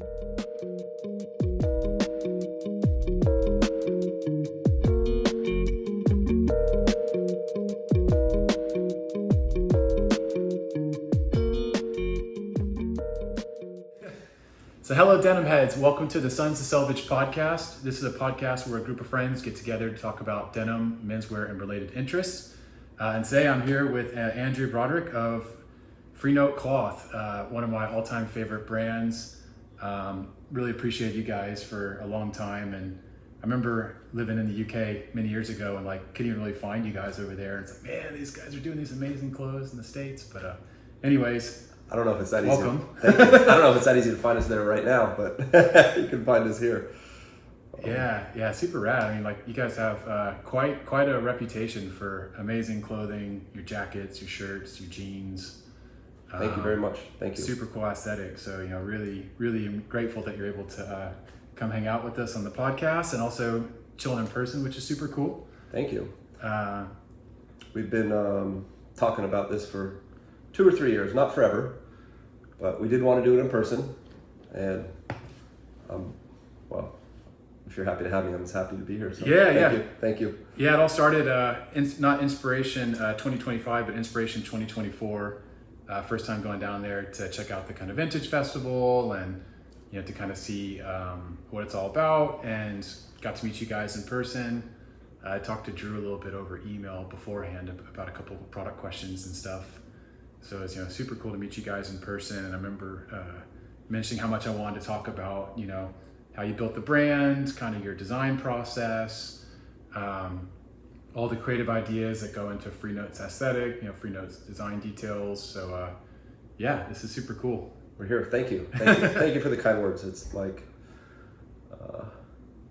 So hello Denimheads, welcome to the Sons of Selvedge Podcast. This is a podcast where a group of friends get together to talk about denim, menswear, and related interests. And today I'm here with Andrew Brodrick of Freenote Cloth, one of my all-time favorite brands. Really appreciate you guys for a long time, and I remember living in the UK many years ago and couldn't even really find you guys over there. It's like, man, these guys are doing these amazing clothes in the States. But anyways, I don't know if it's that welcome. easy. Thank you. I don't know if it's that easy to find us there right now, but you can find us here. Yeah, super rad. I mean, you guys have quite a reputation for amazing clothing, your jackets, your shirts, your jeans. Thank you very much. Thank you. Super cool aesthetic. So, really grateful that you're able to come hang out with us on the podcast and also chill in person, which is super cool. Thank you. We've been talking about this for 2 or 3 years, not forever, but we did want to do it in person. And, well, if you're happy to have me, I'm just happy to be here. So Thank you. Yeah, it all started, not Inspiration 2025, but Inspiration 2024. First time going down there to check out the kind of vintage festival and, to kind of see what it's all about, and got to meet you guys in person. I talked to Drew a little bit over email beforehand about a couple of product questions and stuff. So it's super cool to meet you guys in person. And I remember mentioning how much I wanted to talk about how you built the brand, kind of your design process, all the creative ideas that go into Freenote's aesthetic, Freenote's design details. So this is super cool. We're here. Thank you. Thank you for the kind words. It's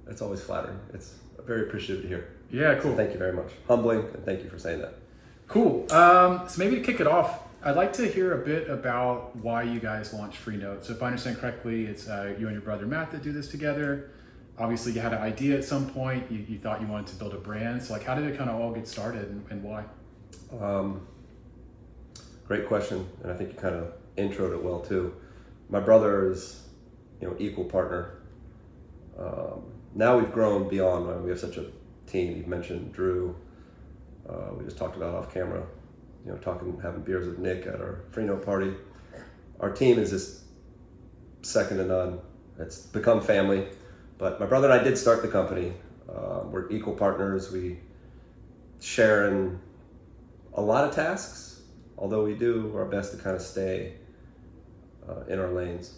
it's always flattering. It's very appreciative to hear. Yeah, cool. So thank you very much. Humbling, and thank you for saying that. Cool. So maybe to kick it off, I'd like to hear a bit about why you guys launched Freenote. So if I understand correctly, it's you and your brother Matt that do this together. Obviously, you had an idea at some point. You thought you wanted to build a brand. So how did it kind of all get started, and why? Great question, and I think you kind of introed it well too. My brother is, equal partner. Now we've grown beyond. We have such a team. You've mentioned Drew. We just talked about off camera. Having beers with Nick at our Freenote party. Our team is just second to none. It's become family. But my brother and I did start the company. We're equal partners. We share in a lot of tasks, although we do our best to kind of stay in our lanes.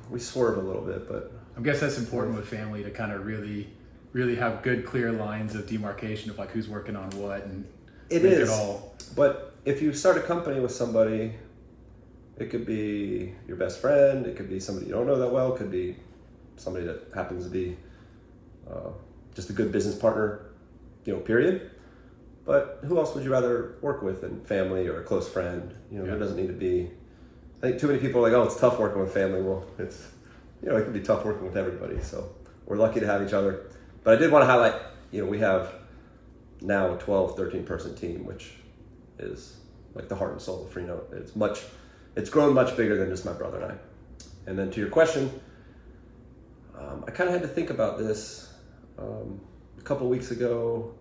We swerve a little bit, but I guess that's important with family, to kind of really have good, clear lines of demarcation of who's working on what, and it is. But if you start a company with somebody, it could be your best friend, it could be somebody you don't know that well, it could be somebody that happens to be just a good business partner, period. But who else would you rather work with than family or a close friend? There doesn't need to be. I think too many people are like, oh, it's tough working with family. Well, it's it can be tough working with everybody. So we're lucky to have each other. But I did want to highlight, we have now a 12, 13 person team, which is like the heart and soul of Freenote. It's grown much bigger than just my brother and I. And then to your question, I kind of had to think about this. A couple of weeks ago,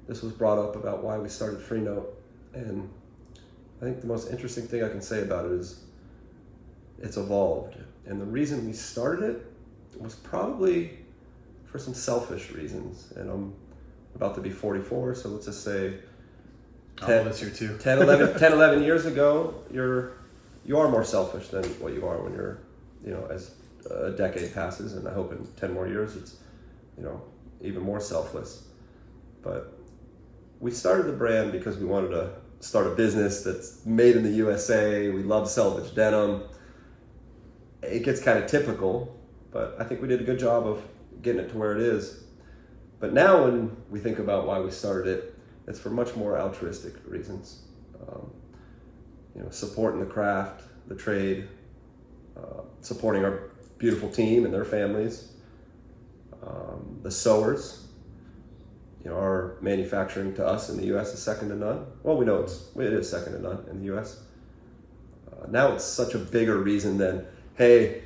this was brought up about why we started Freenote. And I think the most interesting thing I can say about it is it's evolved. And the reason we started it was probably for some selfish reasons. And I'm about to be 44, so let's just say 10, 11 years ago, you are more selfish than what you are when you're, as a decade passes, and I hope in 10 more years it's, even more selfless. But we started the brand because we wanted to start a business that's made in the USA. We love Selvedge denim. It gets kind of typical, but I think we did a good job of getting it to where it is. But now when we think about why we started it, it's for much more altruistic reasons. Supporting the craft, the trade, supporting our beautiful team and their families, the sewers. Our manufacturing to us in the U.S. is second to none. Well, we know it is second to none in the U.S. Now it's such a bigger reason than, hey,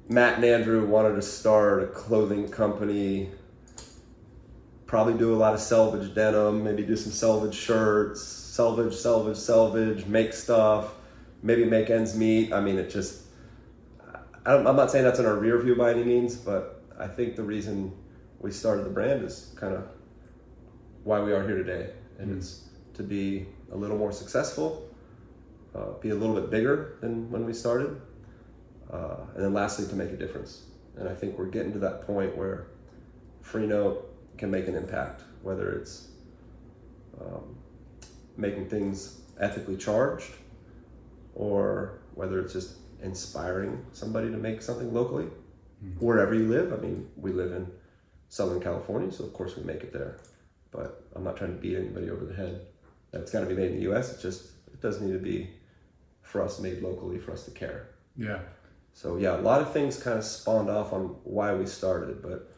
Matt and Andrew wanted to start a clothing company, probably do a lot of selvage denim, maybe do some selvage shirts, selvage, make stuff, maybe make ends meet. I mean, it just, I'm not saying that's in our rear view by any means, but I think the reason we started the brand is kind of why we are here today. And it's to be a little more successful, be a little bit bigger than when we started, and then lastly, to make a difference. And I think we're getting to that point where Freenote can make an impact, whether it's making things ethically charged, or whether it's just inspiring somebody to make something locally, wherever you live. I mean, we live in Southern California, so of course we make it there. But I'm not trying to beat anybody over the head. That's got to be made in the U.S. It does need to be, for us, made locally, for us to care. Yeah. So yeah, a lot of things kind of spawned off on why we started, but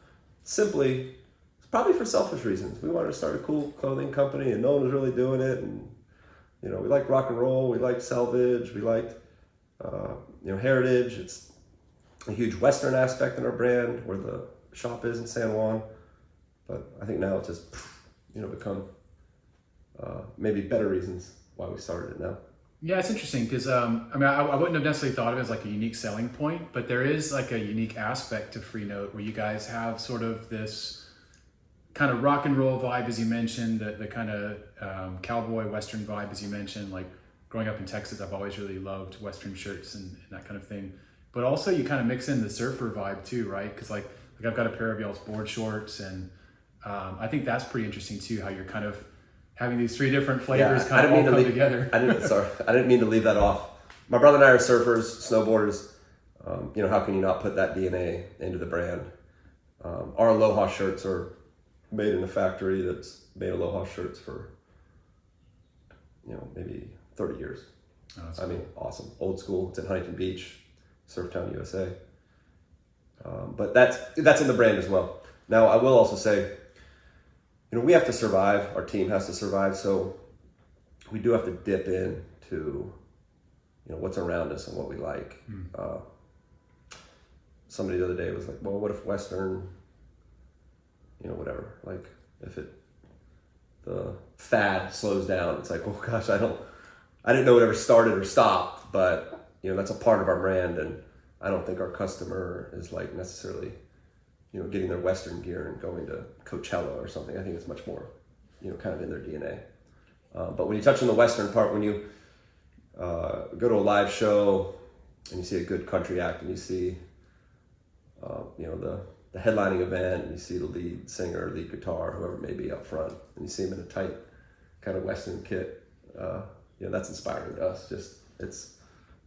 simply, it's probably for selfish reasons. We wanted to start a cool clothing company, and no one was really doing it. And we liked rock and roll, we liked selvage, we liked heritage. It's a huge Western aspect in our brand, where the shop is in San Juan. But I think now it's just become maybe better reasons why we started it now. Yeah, it's interesting because I wouldn't have necessarily thought of it as like a unique selling point, but there is like a unique aspect to Freenote where you guys have sort of this kind of rock and roll vibe, as you mentioned, the kind of cowboy Western vibe, as you mentioned. Like growing up in Texas, I've always really loved Western shirts and that kind of thing. But also you kind of mix in the surfer vibe too, right? Because like I've got a pair of y'all's board shorts, and I think that's pretty interesting too, how you're kind of having these three different flavors kind of all come together. I didn't mean to leave that off. My brother and I are surfers, snowboarders. How can you not put that DNA into the brand? Our Aloha shirts are made in a factory that's made Aloha shirts for, maybe 30 years. Oh, that's cool. Awesome. Old school. It's in Huntington Beach, Surftown, USA. But that's in the brand as well. Now, I will also say, we have to survive. Our team has to survive. So we do have to dip into, what's around us and what we like. Somebody the other day was like, well, what if Western, whatever, like if the fad slows down, it's like, oh gosh, I didn't know it ever started or stopped, but that's a part of our brand. And I don't think our customer is like necessarily, getting their Western gear and going to Coachella or something. I think it's much more, kind of in their DNA. But when you touch on the Western part, when you go to a live show and you see a good country act, and you see, the headlining event, and you see the lead singer, lead guitar, whoever it may be up front, and you see them in a tight kind of Western kit, that's inspiring to us. Just, it's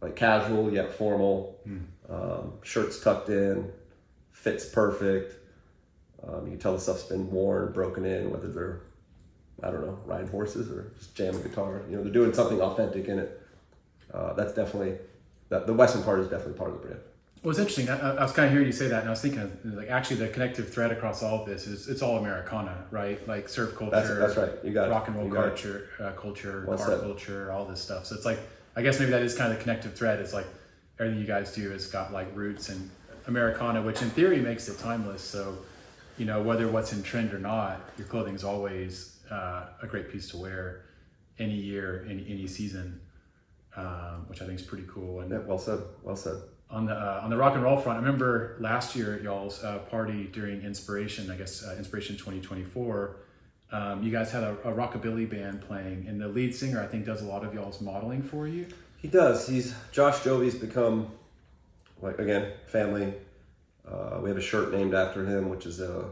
like casual yet formal, shirts tucked in, fits perfect. You can tell the stuff's been worn, broken in, whether they're, riding horses or just jamming guitar. They're doing something authentic in it. That's definitely, the Western part is definitely part of the brand. Well, it's interesting. I was kind of hearing you say that, and I was thinking, like, actually, the connective thread across all of this is it's all Americana, right? Like surf culture, that's right. You got it. Rock and roll culture, car culture, all this stuff. So it's like, I guess maybe that is kind of the connective thread. It's like everything you guys do has got like roots in Americana, which in theory makes it timeless. So, whether what's in trend or not, your clothing is always a great piece to wear any year, any season, which I think is pretty cool. And yeah, well said. On the rock and roll front, I remember last year at y'all's party during Inspiration, Inspiration 2024, you guys had a rockabilly band playing, and the lead singer, I think, does a lot of y'all's modeling for you. He does. Josh Jovi's become, like, again, family. We have a shirt named after him, which is a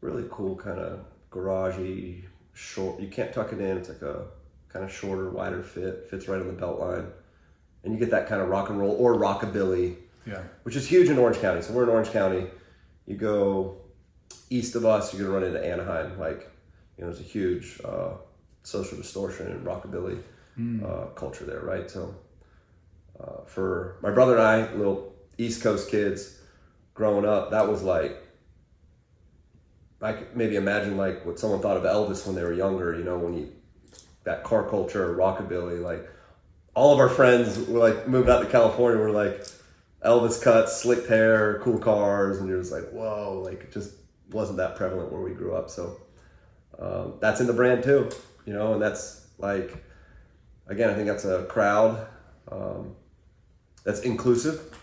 really cool kind of garagey, short. You can't tuck it in. It's like a kind of shorter, wider fit. Fits right on the belt line. And you get that kind of rock and roll or rockabilly, which is huge in Orange County. So we're in Orange County. You go east of us, you're going to run into Anaheim. Like, there's a huge social distortion and rockabilly culture there, right? So for my brother and I, little East Coast kids growing up, that was like, I could maybe imagine like what someone thought of Elvis when they were younger, when that car culture, rockabilly, like all of our friends were like moved out to California. We're like Elvis cuts, slicked hair, cool cars, and you're just like, whoa, like it just wasn't that prevalent where we grew up. So that's in the brand too, you know, and that's like, again, I think that's a crowd that's inclusive,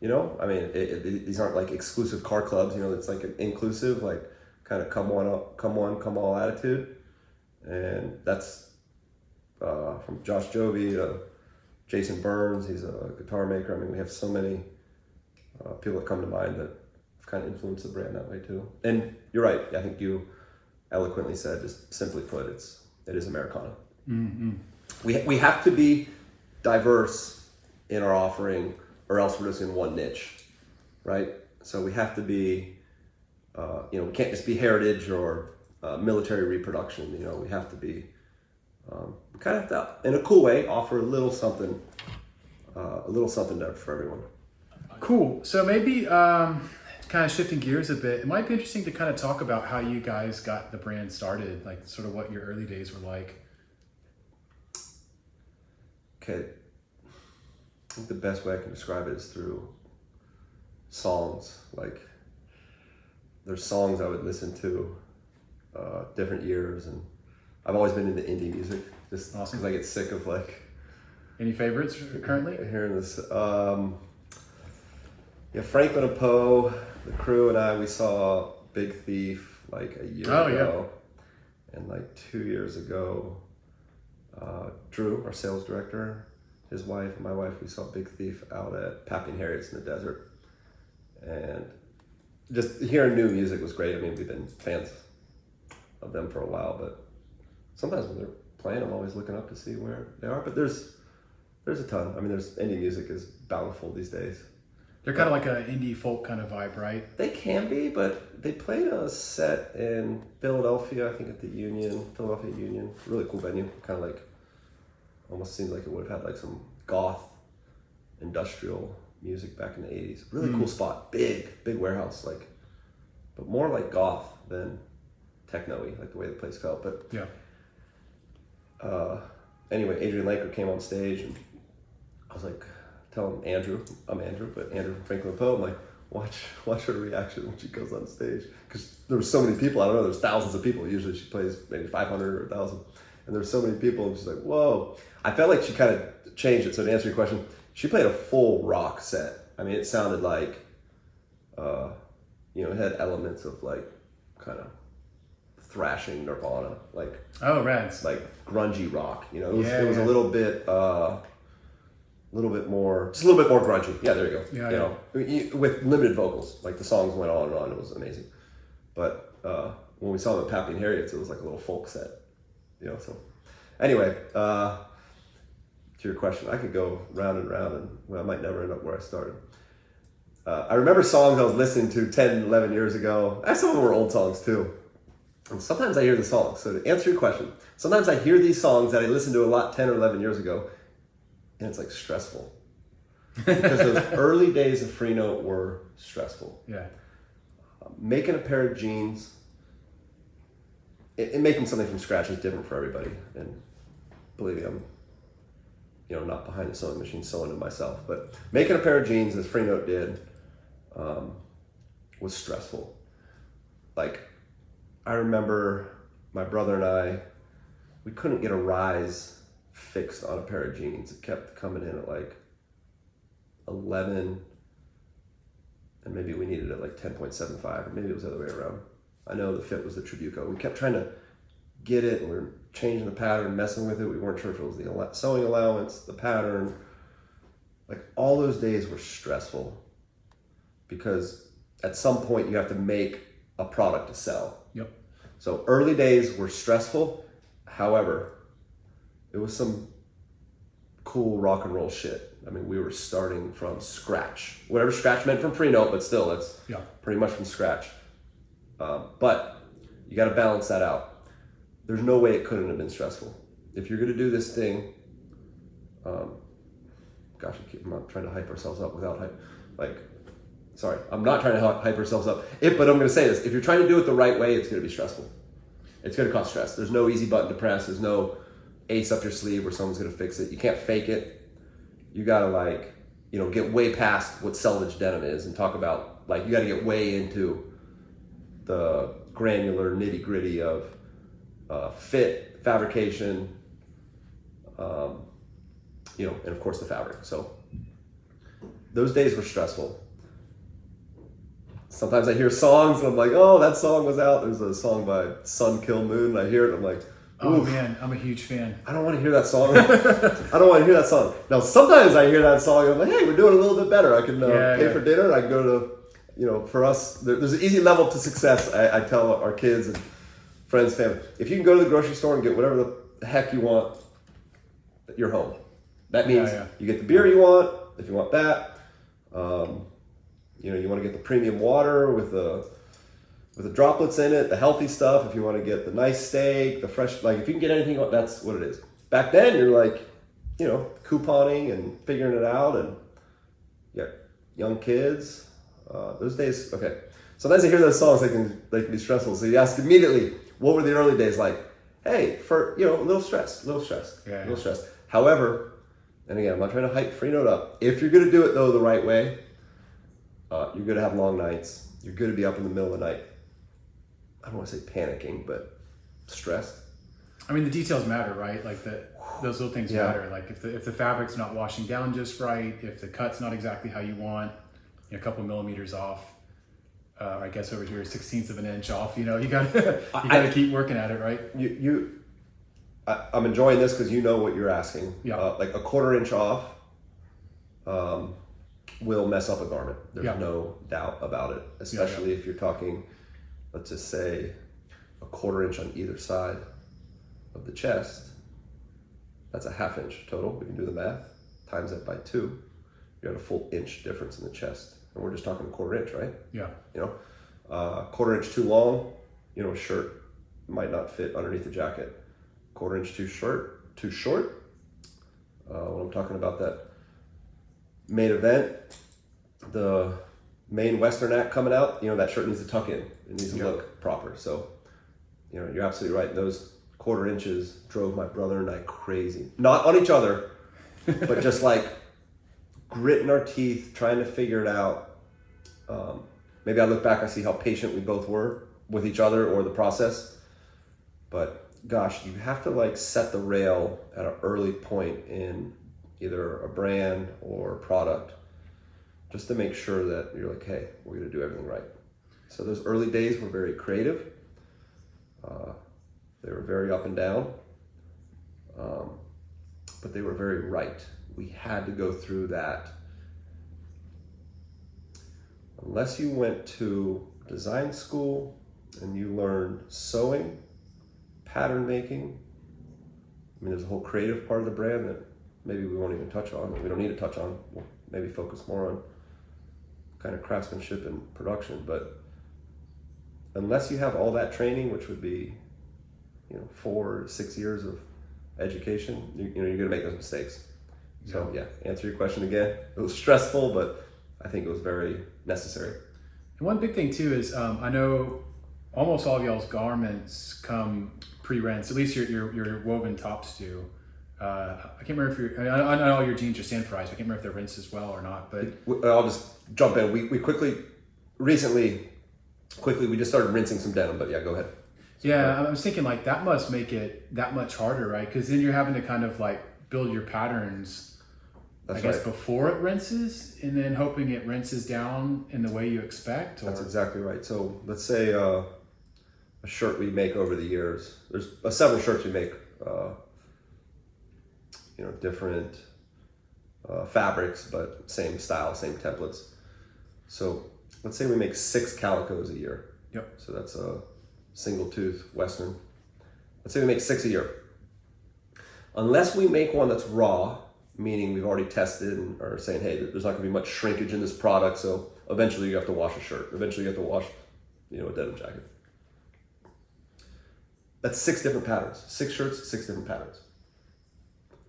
you know. I mean, these aren't like exclusive car clubs, you know. It's like an inclusive, like kind of come come all attitude, and that's from Josh Jovi to Jason Burns. He's a guitar maker. I mean, we have so many people that come to mind that have kind of influenced the brand that way too. And you're right. I think you eloquently said, just simply put, it is Americana. Mm-hmm. We have to be diverse in our offering, or else we're just in one niche, right? So we have to be, you know, we can't just be heritage or military reproduction. You know, we have to be, we kind of have to, in a cool way, offer a little something there for everyone. Cool. So maybe kind of shifting gears a bit, it might be interesting to kind of talk about how you guys got the brand started, like sort of what your early days were like. Okay. I think the best way I can describe it is through songs. Like, there's songs I would listen to different years, and I've always been into indie music, just because awesome. I get sick of like. Any favorites currently? Hearing this, yeah, Franklin and Poe, the crew and I, we saw Big Thief like a year ago, and like 2 years ago, Drew, our sales director, his wife and my wife, we saw Big Thief out at Pappy and Harriet's in the desert, and just hearing new music was great. I mean, we've been fans of them for a while, but sometimes when they're playing, I'm always looking up to see where they are. But there's a ton. I mean, there's indie music is bountiful these days. They're kind of like an indie folk kind of vibe, right? They can be, but they played a set in Philadelphia, I think at the Philadelphia Union. Really cool venue. Kind of like, almost seemed like it would have had like some goth industrial music back in the 80s. Really cool spot. Big warehouse, like, but more like goth than techno-y, like the way the place felt. But yeah. Anyway, Adrian Laker came on stage, and I was like, telling Andrew, I'm Andrew, but Andrew from Franklin Poe, I'm like, watch her reaction when she goes on stage. Because there were so many people, I don't know, there's thousands of people. Usually she plays maybe 500 or 1,000. And there's so many people, and she's like, whoa. I felt like she kind of changed it. So to answer your question, she played a full rock set. I mean, it sounded like, you know, it had elements of like kind of thrashing Nirvana, like, oh, rad, like grungy rock. You know, it was a little bit more, just a little bit more grungy. Yeah, there you go. Yeah, you know, with limited vocals. Like the songs went on and on. It was amazing. But when we saw them at Pappy and Harriet's, it was like a little folk set. You know, so anyway, to your question, I could go round and round, and well, I might never end up where I started. I remember songs I was listening to 10, 11 years ago. Some of them were old songs too. And sometimes I hear the songs. So to answer your question, sometimes I hear these songs that I listened to a lot 10 or 11 years ago, and it's like stressful. Because those early days of Freenote were stressful. Yeah. Making a pair of jeans, and making something from scratch is different for everybody. And believe me, I'm, you know, not behind the sewing machine sewing it myself. But making a pair of jeans, as Freenote did, was stressful. Like, I remember my brother and I, we couldn't get a rise fixed on a pair of jeans. It kept coming in at like 11, and maybe we needed it at like 10.75, or maybe it was the other way around. I know the fit was the Tribuco. We kept trying to get it, and we were changing the pattern, messing with it. We weren't sure if it was the sewing allowance, the pattern. Like, all those days were stressful, because at some point you have to make a product to sell. Yep. So early days were stressful. However, it was some cool rock and roll shit. I mean, we were starting from scratch. Whatever scratch meant from Freenote, but still, it's pretty much from scratch. But you got to balance that out. There's no way it couldn't have been stressful. If you're going to do this thing, gosh, I'm not trying to hype ourselves up without hype. Like, sorry, I'm not trying to hype ourselves up. But I'm going to say this. If you're trying to do it the right way, it's going to be stressful. It's going to cause stress. There's no easy button to press. There's no ace up your sleeve where someone's going to fix it. You can't fake it. you gotta like, get way past what selvage denim is and talk about like, you gotta get way into the granular nitty gritty of fit, fabrication, and of course the fabric. So those days were stressful. Sometimes I hear songs and I'm like, oh, that song was out. There's a song by Sun Kill Moon, and I hear it and I'm like, oh man, I'm a huge fan. I don't want to hear that song. I don't want to hear that song. Now, sometimes I hear that song and I'm like, hey, we're doing a little bit better. I can pay for dinner. I can go to, for us, there's an easy level to success. I tell our kids and friends, family, if you can go to the grocery store and get whatever the heck you want, you're home. That means you get the beer you want, if you want that. You want to get the premium water with the droplets in it, the healthy stuff. If you want to get the nice steak, the fresh, like if you can get anything, that's what it is. Back then, you're like, couponing and figuring it out, and young kids. Those days, okay. Sometimes I hear those songs, they can be stressful. So you ask immediately, what were the early days like? Hey, for a little stressed. However, and again, I'm not trying to hype Freenote up. If you're gonna do it though the right way, you're gonna have long nights. You're gonna be up in the middle of the night. I don't want to say panicking, but stressed. I mean, the details matter, right? Like those little things matter. Like if the fabric's not washing down just right, if the cut's not exactly how you want, a couple millimeters off. I guess over here, 1/16 of an inch off. You gotta keep working at it, right? I'm enjoying this because you know what you're asking. Yeah. Like a 1/4 inch off will mess up a garment. There's no doubt about it. Especially if you're talking, let's just say, a 1/4 inch on either side of the chest. That's a 1/2 inch total. We can do the math. Times that by 2. You have a full inch difference in the chest. And we're just talking a 1/4 inch, right? Yeah. 1/4 inch too long, a shirt might not fit underneath the jacket. 1/4 inch too short. When I'm talking about that main event, the main Western act coming out, that shirt needs to tuck in. It needs to look proper. So, you're absolutely right. Those 1/4 inches drove my brother and I crazy. Not on each other, but just like gritting our teeth, trying to figure it out. Maybe I look back, I see how patient we both were with each other or the process. But gosh, you have to set the rail at an early point in either a brand or product, just to make sure that you're like, hey, we're gonna do everything right. So those early days were very creative. They were very up and down, but they were very right. We had to go through that. Unless you went to design school and you learned sewing, pattern making, there's a whole creative part of the brand that maybe we won't even touch on, we don't need to touch on. We'll maybe focus more on kind of craftsmanship and production. But unless you have all that training, which would be 4 or 6 years of education, you're gonna make those mistakes. So answer your question again. It was stressful, but I think it was very necessary. And one big thing too is I know almost all of y'all's garments come pre-rinsed. At least your woven tops do. I can't remember if I know all your jeans are sand-fried, so I can't remember if they're rinsed as well or not. But I'll just jump in. We recently we just started rinsing some denim. But go ahead. Yeah, I was thinking that must make it that much harder, right? Because then you're having to kind of build your patterns. That's I guess right. Before it rinses, and then hoping it rinses down in the way you expect. That's exactly right. So let's say a shirt we make over the years. There's several shirts we make. Different fabrics, but same style, same templates. So let's say we make 6 calicos a year. Yep. So that's a single tooth Western. Let's say we make 6 a year. Unless we make one that's raw, meaning we've already tested and are saying, hey, there's not gonna be much shrinkage in this product, so eventually you have to wash a shirt. Eventually you have to wash, a denim jacket. That's 6 different patterns. 6 shirts, 6 different patterns.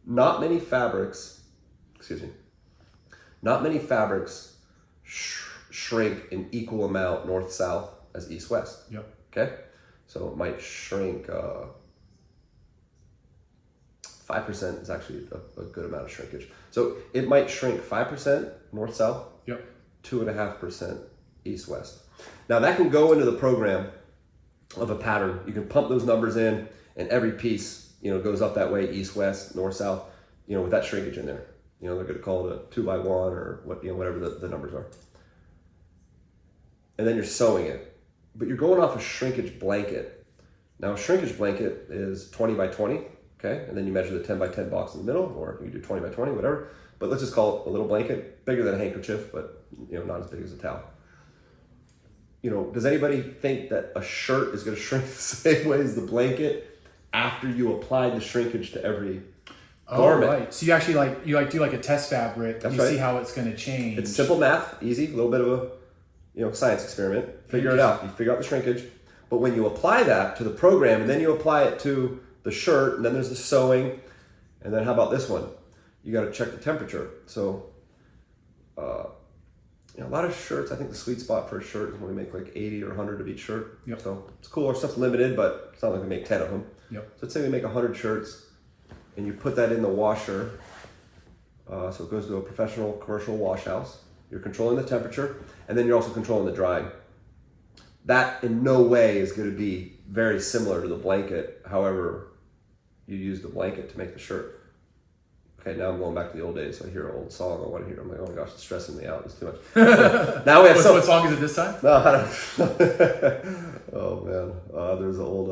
Not many fabrics shrink in equal amount north-south as east-west. Yep. Okay? So it might shrink 5% is actually a good amount of shrinkage. So it might shrink 5% north-south, 2.5% east-west. Now that can go into the program of a pattern. You can pump those numbers in, and every piece, goes up that way, east-west, north-south, with that shrinkage in there. They're going to call it a 2x1 or whatever the numbers are. And then you're sewing it. But you're going off a shrinkage blanket. Now a shrinkage blanket is 20 by 20, okay? And then you measure the 10 by 10 box in the middle, or you do 20 by 20, whatever. But let's just call it a little blanket, bigger than a handkerchief, but not as big as a towel. Does anybody think that a shirt is going to shrink the same way as the blanket after you apply the shrinkage to every garment? Right. So you actually do a test fabric. That's you right. See how it's going to change. It's simple math, easy, a little bit of a science experiment. Figure it out. You figure out the shrinkage. But when you apply that to the program, and then you apply it to the shirt, and then there's the sewing, and then how about this one? You got to check the temperature. So, a lot of shirts, I think the sweet spot for a shirt is when we make like 80 or 100 of each shirt. Yep. So it's cool. Our stuff's limited, but it's not like we make 10 of them. Yep. So let's say we make 100 shirts, and you put that in the washer. So it goes to a professional commercial wash house. You're controlling the temperature, and then you're also controlling the drying. That in no way is going to be very similar to the blanket, however you use the blanket to make the shirt. Okay, now I'm going back to the old days. So I hear an old song I want to hear. I'm like, oh my gosh, it's stressing me out. It's too much. Now we have what song is it this time? No, I don't. Oh man, there's an old.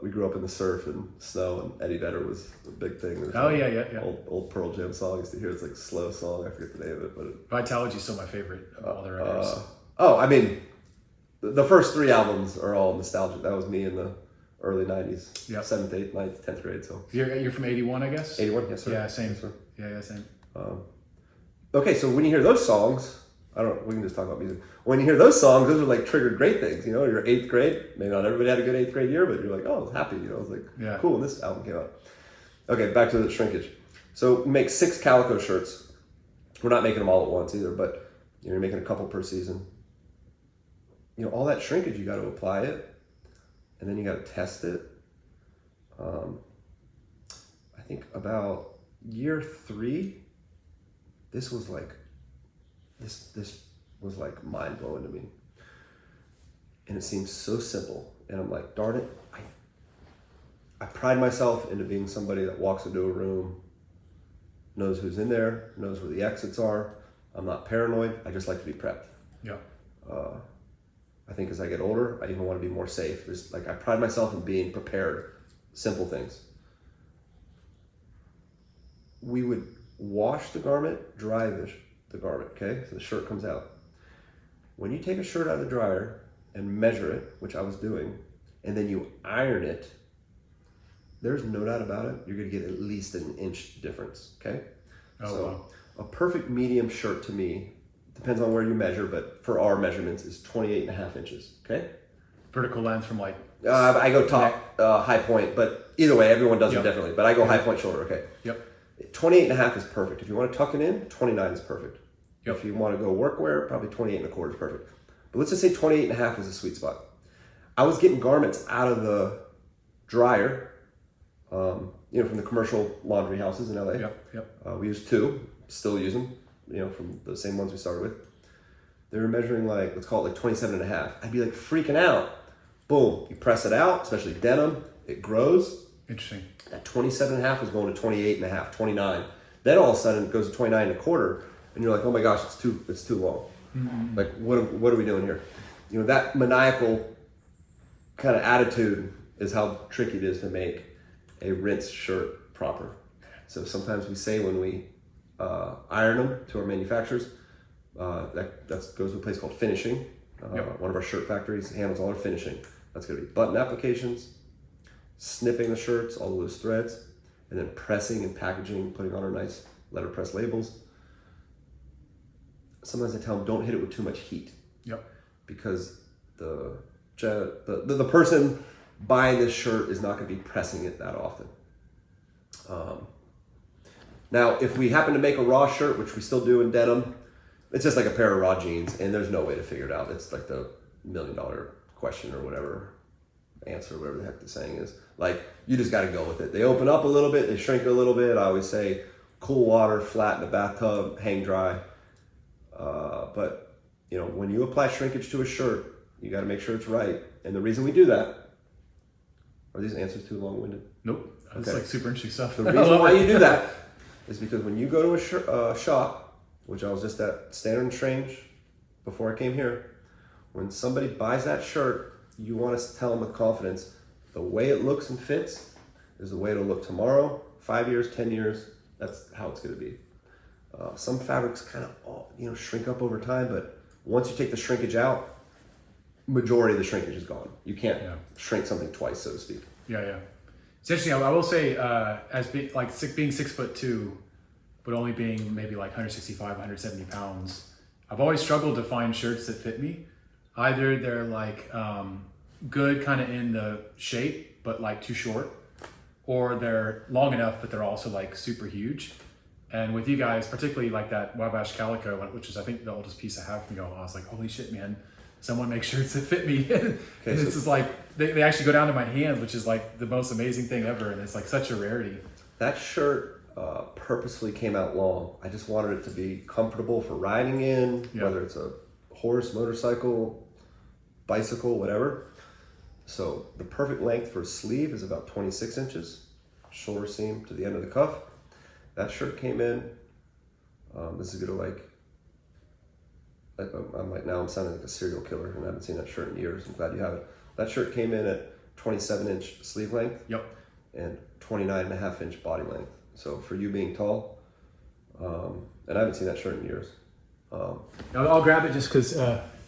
We grew up in the surf and snow, and Eddie Vedder was a big thing. Yeah. Old Pearl Jam song I used to hear. It's like slow song. I forget the name of it, but Vitalogy is still my favorite of all the records. I mean, the first 3 albums are all nostalgic. That was me in the early 90s. Yep. 7th, 8th, 9th, 10th grade. So you're from 81, I guess? 81, yes sir. Yeah, same. Yes, sir. Yeah, same. Okay, so when you hear those songs, we can just talk about music. When you hear those songs, those are like triggered great things. You're 8th grade. Maybe not everybody had a good 8th grade year, but you're like, oh, I was happy. I was like, cool when this album came out. Okay, back to the shrinkage. So we make 6 calico shirts. We're not making them all at once either, but you're making a couple per season. All that shrinkage, you got to apply it, and then you got to test it. I think about year 3, this was like mind blowing to me, and it seems so simple. And I'm like, darn it! I pride myself into being somebody that walks into a room, knows who's in there, knows where the exits are. I'm not paranoid. I just like to be prepped. Yeah. I think as I get older, I even want to be more safe. I pride myself in being prepared. Simple things. We would wash the garment, dry the garment, okay? So the shirt comes out. When you take a shirt out of the dryer and measure it, which I was doing, and then you iron it, there's no doubt about it, you're gonna get at least an inch difference, okay? Wow. A perfect medium shirt to me, depends on where you measure, but for our measurements is 28.5 inches, okay? Vertical length from I go top, high point, but either way, everyone does it differently, but I go high point shoulder, okay? Yep. 28.5 is perfect. If you want to tuck it in, 29 is perfect. Yep. If you want to go workwear, probably 28.25 is perfect. But let's just say 28.5 is a sweet spot. I was getting garments out of the dryer, from the commercial laundry houses in LA. Yep. We used 2, still use them, from the same ones we started with. They were measuring let's call it 27.5. I'd be like freaking out. Boom, you press it out, especially denim, it grows. Interesting. That 27.5 is going to 28.5, 29. Then all of a sudden it goes to 29.25, and you're like, oh my gosh, it's too long. Mm-hmm. Like, what are we doing here? That maniacal kind of attitude is how tricky it is to make a rinsed shirt proper. So sometimes we say when we iron them to our manufacturers, that goes to a place called finishing. One of our shirt factories handles all our finishing. That's going to be button applications, snipping the shirts, all the loose threads, and then pressing and packaging, putting on our nice letterpress labels. Sometimes I tell them, don't hit it with too much heat. Yep. Because the person buying this shirt is not going to be pressing it that often. Now, if we happen to make a raw shirt, which we still do in denim, it's just like a pair of raw jeans, and there's no way to figure it out. It's like the $1 million question or whatever. answer, whatever the heck the saying is. Like, you just got to go with it. They open up a little bit, they shrink a little bit. I always say cool water, flat in the bathtub, hang dry. But, you know, when you apply shrinkage to a shirt, you got to make sure it's right. And the reason we do that, are these answers too long-winded? Nope. It's like super interesting stuff. The reason why you do that is because when you go to a shop, which I was just at Standard & Strange before I came here, when somebody buys that shirt, you want to tell them with confidence, the way it looks and fits is the way it'll look tomorrow, 5 years, 10 years. That's how it's going to be. Some fabrics kind of, shrink up over time, but once you take the shrinkage out, majority of the shrinkage is gone. You can't shrink something twice, so to speak. Yeah. It's interesting. I will say, as being 6'2", but only being maybe like 165, 170 pounds, I've always struggled to find shirts that fit me. Either they're like good kind of in the shape, but like too short, or they're long enough, but they're also like super huge. And with you guys, particularly like that Wabash Calico, which is I think the oldest piece I have from you all, I was like, holy shit, man, someone makes shirts that fit me. And this is like, they actually go down to my hands, which is like the most amazing thing ever. And it's like such a rarity. That shirt purposely came out long. I just wanted it to be comfortable for riding in, whether it's a horse, motorcycle, bicycle, whatever. So the perfect length for a sleeve is about 26 inches, shoulder seam to the end of the cuff. That shirt came in, this is gonna I'm sounding like a serial killer and I haven't seen that shirt in years. I'm glad you have it. That shirt came in at 27-inch sleeve length. Yep. And 29.5-inch body length. So for you being tall, and I haven't seen that shirt in years. I'll grab it just because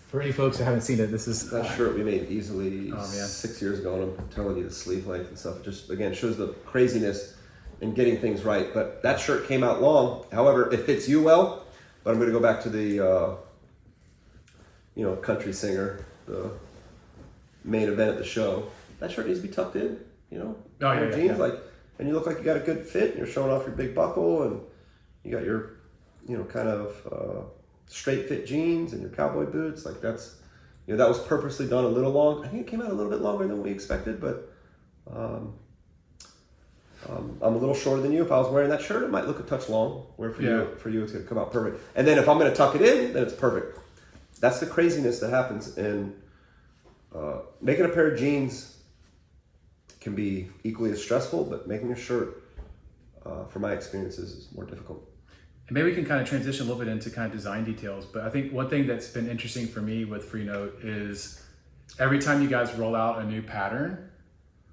for any folks that haven't seen it, this is... That shirt we made easily 6 years ago, and I'm telling you the sleeve length and stuff, just again shows the craziness in getting things right. But that shirt came out long. However, it fits you well, but I'm going to go back to the country singer, the main event at the show. That shirt needs to be tucked in, jeans, and you look like you got a good fit, and you're showing off your big buckle, and you got your, kind of straight fit jeans and your cowboy boots. Like that's, that was purposely done a little long. I think it came out a little bit longer than we expected, but I'm a little shorter than you. If I was wearing that shirt, it might look a touch long. Where for you, it's gonna come out perfect. And then if I'm gonna tuck it in, then it's perfect. That's the craziness that happens in making a pair of jeans. Can be equally as stressful, but making a shirt, from my experiences, is more difficult. And maybe we can kind of transition a little bit into kind of design details, but I think one thing that's been interesting for me with Freenote is every time you guys roll out a new pattern,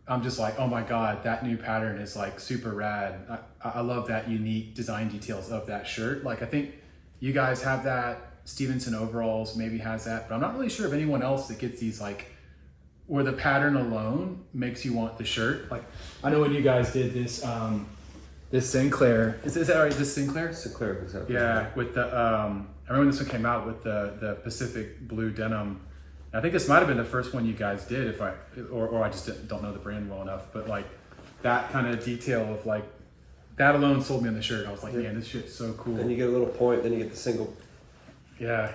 I'm just like, oh my God, that new pattern is like super rad. I love that unique design details of that shirt. Like I think you guys have that, Stevenson Overalls maybe has that, but I'm not really sure of anyone else that gets these like, where the pattern alone makes you want the shirt. Like I know when you guys did this, this Sinclair, is that right? This Sinclair? Sinclair, exactly. Yeah, with the, I remember when this one came out with the Pacific Blue denim. I think this might've been the first one you guys did or I just don't know the brand well enough, but like that kind of detail of like, that alone sold me on the shirt. I was like, man, this shit's so cool. Then you get a little point, then you get the single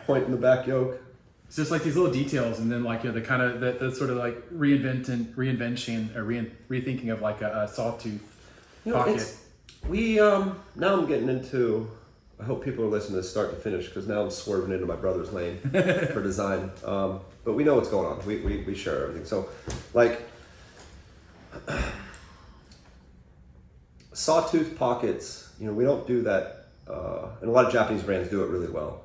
point in the back yoke. It's just like these little details, and then like the kind of the sort of like reinvention or rethinking of like a sawtooth pocket. Now I'm getting into. I hope people are listening to this start to finish because now I'm swerving into my brother's lane for design. But we know what's going on. We share everything. So like sawtooth pockets. We don't do that, and a lot of Japanese brands do it really well.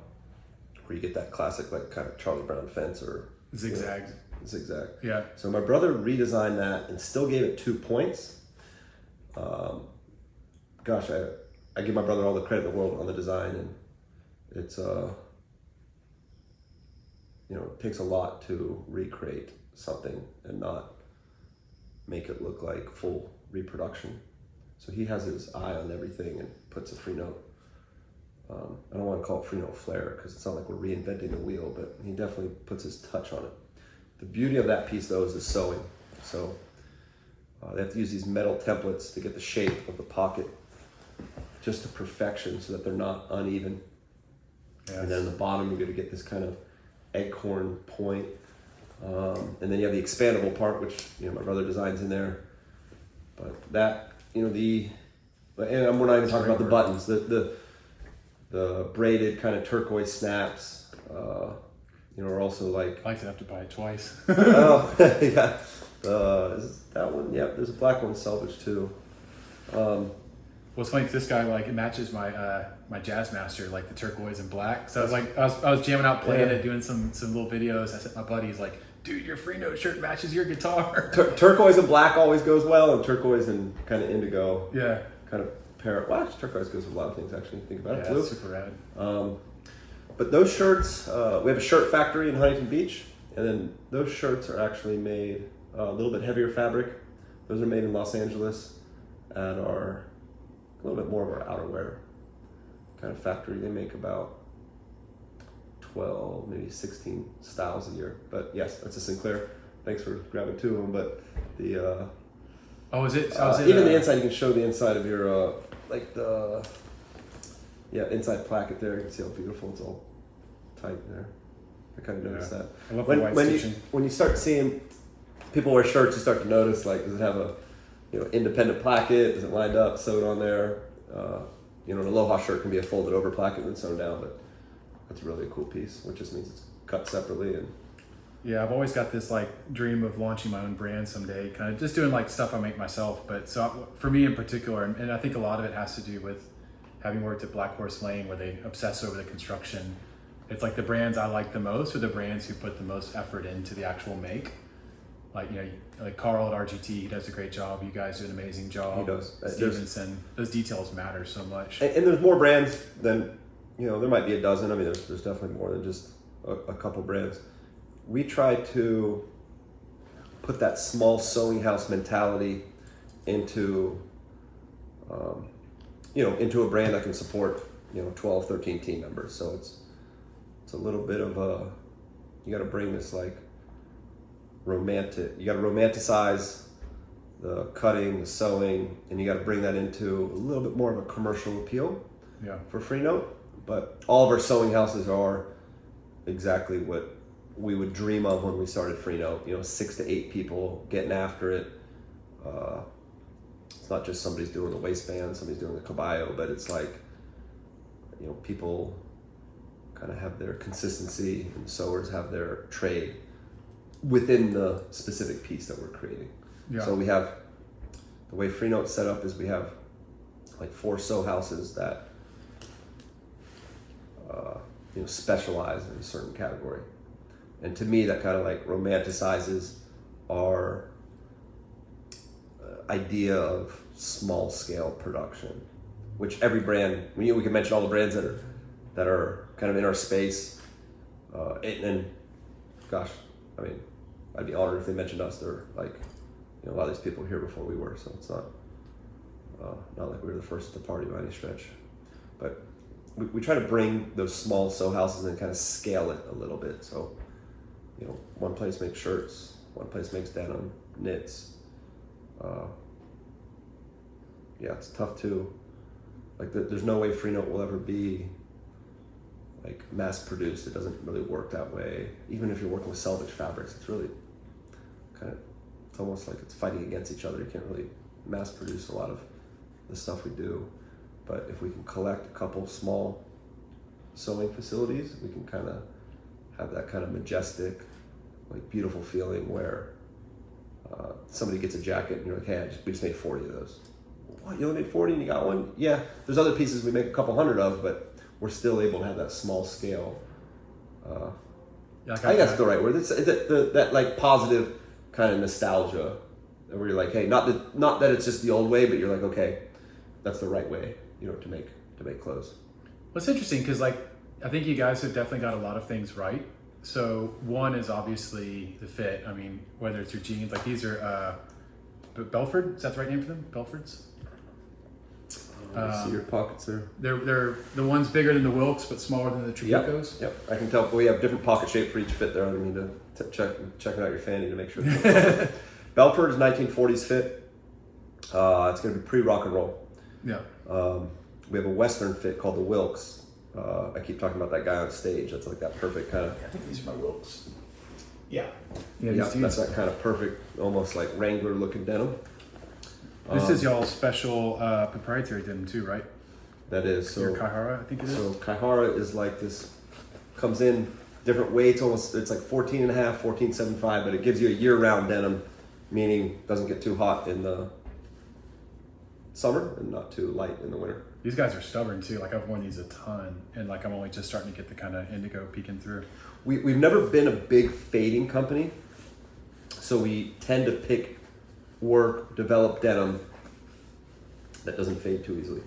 Where you get that classic like kind of Charlie Brown fence or zigzag. Zigzag. Yeah. So my brother redesigned that and still gave it 2 points. Gosh, I give my brother all the credit in the world on the design, and it's it takes a lot to recreate something and not make it look like full reproduction. So he has his eye on everything and puts a Freenote. I don't want to call it Freenote flair because it's not like we're reinventing the wheel, but he definitely puts his touch on it. The beauty of that piece though is the sewing. So they have to use these metal templates to get the shape of the pocket just to perfection so that they're not uneven. Yes. And then in the bottom you're going to get this kind of acorn point. And then you have the expandable part, which my brother designs in there. But that and we're not even talking about the buttons, the braided kind of turquoise snaps. Are also like. I like to have to buy it twice. Oh yeah, is that one? Yeah, there's a black one salvage too. Well, it's funny. This guy it matches my my Jazzmaster, like the turquoise and black. So I was jamming out, playing it, doing some little videos. I said, my buddy's like, dude, your Freenote shirt matches your guitar. Turquoise and black always goes well, and turquoise and kind of indigo. Yeah. Kind of pair. Well, actually, turquoise goes with a lot of things. Actually, think about it. Yeah, that's super rad. But those shirts, we have a shirt factory in Huntington Beach, and then those shirts are actually made a little bit heavier fabric. Those are made in Los Angeles at a little bit more of our outerwear kind of factory. They make about 12, maybe 16 styles a year. But yes, that's a Sinclair. Thanks for grabbing two of them. But the even the inside, you can show the inside of your inside placket there. You can see how beautiful it's all tight there. I kind of noticed that. I love the white stitching. When you start seeing people wear shirts, you start to notice does it have a independent placket? Is it lined up, sewed on there? An Aloha shirt can be a folded over placket and then sewn down, but that's really a cool piece, which just means it's cut separately. And yeah, I've always got this dream of launching my own brand someday, kind of just doing stuff I make myself. But so for me in particular, and I think a lot of it has to do with having worked at Black Horse Lane, where they obsess over the construction. It's the brands I like the most are the brands who put the most effort into the actual make. Like Carl at RGT, he does a great job. You guys do an amazing job. He does. Stevenson, those details matter so much. And there's more brands than, there might be a dozen. I mean, there's definitely more than just a couple brands. We try to put that small sewing house mentality into into a brand that can support 12, 13 team members. So it's a little bit of you got to bring this you got to romanticize the cutting, the sewing, and you got to bring that into a little bit more of a commercial appeal. Yeah. For Freenote. But all of our sewing houses are exactly what we would dream of when we started Freenote. 6 to 8 people getting after it. It's not just somebody's doing the waistband, somebody's doing the caballo, but it's people kind of have their consistency and sewers have their trade within the specific piece that we're creating. Yeah. So we have, the way Freenote's set up is we have 4 sew houses that specialize in a certain category. And to me, that kind of romanticizes our idea of small scale production, which every brand, we can mention all the brands that are kind of in our space. And gosh, I mean, I'd be honored if they mentioned us. They're a lot of these people were here before we were, so it's not like we were the first at the party by any stretch. But we try to bring those small sew houses and kind of scale it a little bit. So, one place makes shirts, one place makes denim, knits. It's tough to, there's no way Freenote will ever be mass produced. It doesn't really work that way. Even if you're working with selvage fabrics, it's really it's almost like it's fighting against each other. You can't really mass produce a lot of the stuff we do. But if we can collect a couple small sewing facilities, we can kind of have that kind of majestic, beautiful feeling where somebody gets a jacket and you're like, hey, we just made 40 of those. What, you only made 40 and you got one? Yeah, there's other pieces we make a couple hundred of, but we're still able to have that small scale. I think that's the right word. It's that positive kind of nostalgia where you're like, hey, not that it's just the old way, but you're like, okay, that's the right way, to make clothes. Well, it's interesting because I think you guys have definitely got a lot of things right. So one is obviously the fit. I mean, whether it's your jeans, these are Belford. Is that the right name for them? Belfords. See your pockets there. They're the ones bigger than the Wilks, but smaller than the Tribicos. Yep. I can tell. We have different pocket shape for each fit there. I don't need to checking out your fanny to make sure. Belford is 1940s fit. It's going to be pre-rock and roll. Yeah. We have a Western fit called the Wilks. I keep talking about that guy on stage. That's that perfect kind of. Yeah, I think these are my Wilks. Yeah. That's that kind of perfect, almost like Wrangler looking denim. This is y'all's special proprietary denim too, right? That is. So your Kaihara, I think it is. So Kaihara is like this, comes in different weights, almost, it's like 14.5, 14.75, but it gives you a year-round denim, meaning doesn't get too hot in the summer and not too light in the winter. These guys are stubborn too. Like I've worn these a ton, and like I'm only just starting to get the kind of indigo peeking through. We've never been a big fading company, so we tend to pick develop denim that doesn't fade too easily.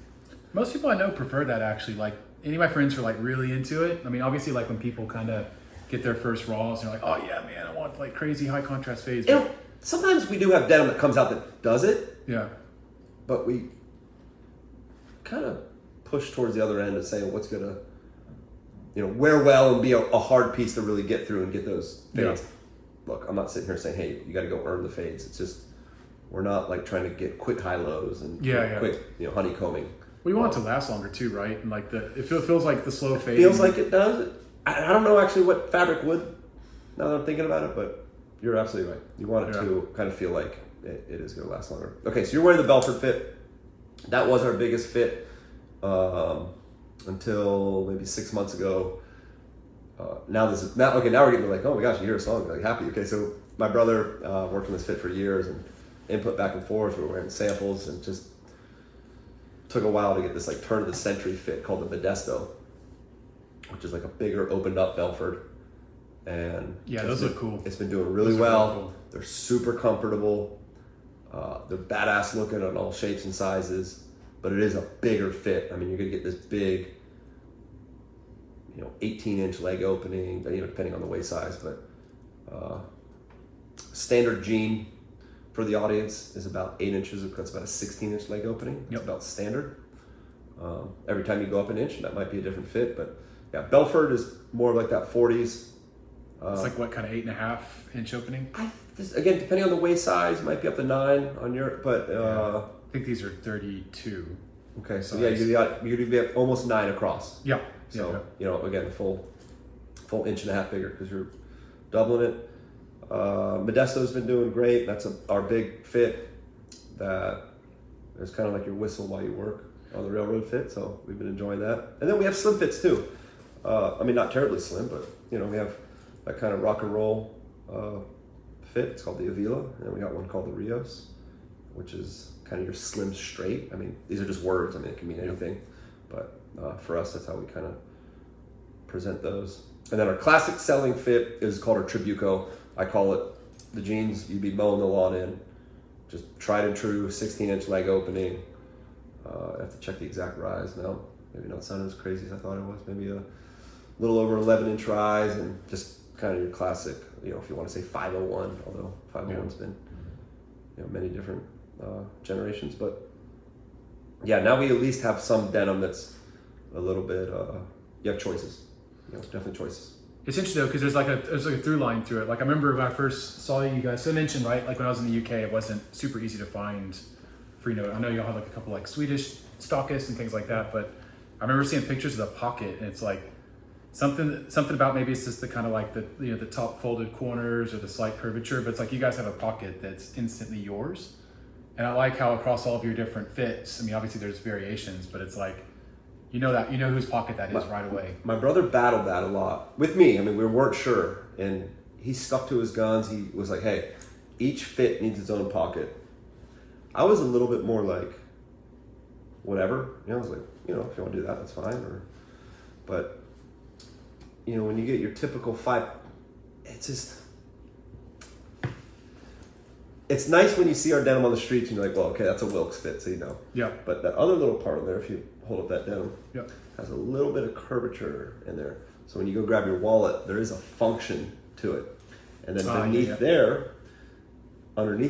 Most people I know prefer that actually. Like any of my friends who are like really into it. I mean, obviously like when people kind of get their first raws, they're like, oh yeah, man, I want like crazy high contrast fades. Sometimes we do have denim that comes out that does it. Yeah. But we kind of push towards the other end of saying what's gonna, wear well and be a hard piece to really get through and get those fades. Yeah. Look, I'm not sitting here saying, hey, you got to go earn the fades. It's just we're not like trying to get quick high lows and quick, honeycombing. We want it to last longer too, right? And like it feels like the slow fade. Feels like it does. I don't know actually what fabric would, now that I'm thinking about it, but you're absolutely right. You want it to kind of feel like it is going to last longer. Okay, so you're wearing the Belford fit. That was our biggest fit until maybe 6 months ago. Now we're getting like, oh my gosh, you hear a song, you're like happy. Okay, so my brother worked on this fit for years and input back and forth. We were wearing samples and just took a while to get this like turn of the century fit called the Modesto, which is like a bigger opened up Belford. And those look cool. It's been doing really well. Cool. They're super comfortable. They're badass looking on all shapes and sizes, but it is a bigger fit. I mean, you're gonna get this big, 18-inch leg opening, depending on the waist size, but standard jean for the audience is about 8 inches. That's about a 16-inch leg opening. It's about standard. Every time you go up an inch, that might be a different fit, but yeah, Belford is more like that 40s. It's like what kind of 8.5 inch opening? Again, depending on the waist size, might be up to 9 on your, but I think these are 32. Okay, so you'd be at almost 9 across. Yeah. So again, full 1.5 inches bigger because you're doubling it. Modesto's been doing great. That's our big fit. That is kind of like your whistle while you work on the railroad fit. So we've been enjoying that. And then we have slim fits too. Not terribly slim, but we have that kind of rock and roll fit. It's called the Avila, and then we got one called the Rios, which is kind of your slim straight. I mean, these are just words. I mean, it can mean anything, but for us, that's how we kind of present those. And then our classic selling fit is called our Tribuco. I call it the jeans you'd be mowing the lawn in. Just tried and true, 16-inch leg opening. I have to check the exact rise now. Maybe not sounding as crazy as I thought it was. Maybe a little over 11-inch rise, and just kind of your classic, if you want to say 501, although 501's been, many different generations. But yeah, now we at least have some denim that's a little bit, you have choices, definitely choices. It's interesting though, because there's like a through line through it. Like I remember when I first saw you guys, so I mentioned, right, like when I was in the UK, it wasn't super easy to find Freenote. I know y'all have like a couple like Swedish stockists and things like that, but I remember seeing pictures of the pocket, and it's like something about, maybe it's just the kind of like the top folded corners or the slight curvature, but it's like you guys have a pocket that's instantly yours. And I like how across all of your different fits, I mean, obviously there's variations, but it's like, whose pocket that is right away. My brother battled that a lot with me. I mean, we weren't sure, and he stuck to his guns. He was like, hey, each fit needs its own pocket. I was a little bit more like, whatever. I was like, if you want to do that, that's fine. But when you get your typical 5, it's nice when you see our denim on the streets and you're like, well, okay, that's a Wilkes fit, so Yeah. But that other little part of there, if you hold up that denim, has a little bit of curvature in there. So when you go grab your wallet, there is a function to it. And then underneath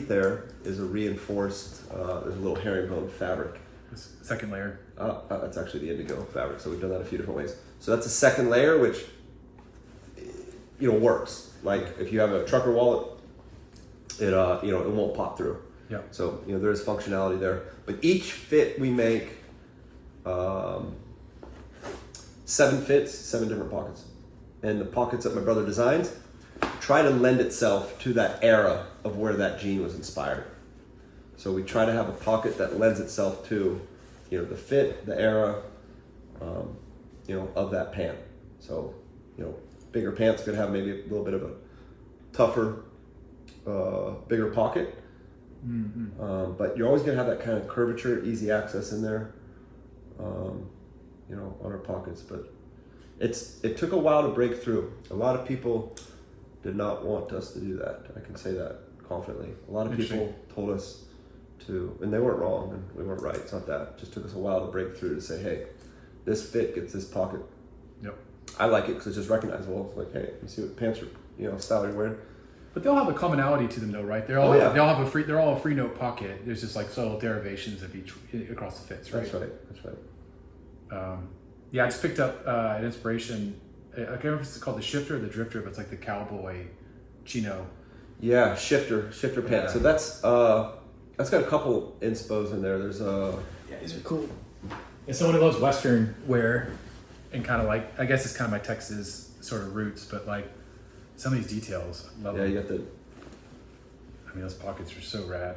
there is a reinforced, there's a little herringbone fabric. Second layer. That's actually the indigo fabric. So we've done that a few different ways. So that's a second layer, which works. Like if you have a trucker wallet, it won't pop through. Yeah. So there is functionality there. But each fit we make 7 fits, 7 different pockets, and the pockets that my brother designs. try to lend itself to that era of where that jean was inspired. So we try to have a pocket that lends itself to, the fit, the era, of that pant. So, bigger pants could have maybe a little bit of a tougher, bigger pocket. Mm-hmm. But you're always going to have that kind of curvature, easy access in there, on our pockets. But it took a while to break through. A lot of people did not want us to do that. I can say that confidently. A lot of people told us to, and they weren't wrong, and we weren't right. It's not that. It just took us a while to break through to say, hey, this fit gets this pocket. Yep. I like it because it's just recognizable. It's like, hey, you see what pants are, style you're wearing. But they'll have a commonality to them, though, right? They're all they're all a Freenote pocket. There's just like subtle derivations of each across the fits, right? That's right. Yeah, I just picked up an inspiration. I can't remember if it's called the Shifter or the Drifter, but it's like the cowboy chino. Yeah, shifter pants. Yeah. So that's got a couple inspos in there. There's yeah, these are cool. And someone who loves Western wear, and kind of like, I guess it's kind of my Texas sort of roots, but like some of these details, I love them. you got the. I mean, those pockets are so rad.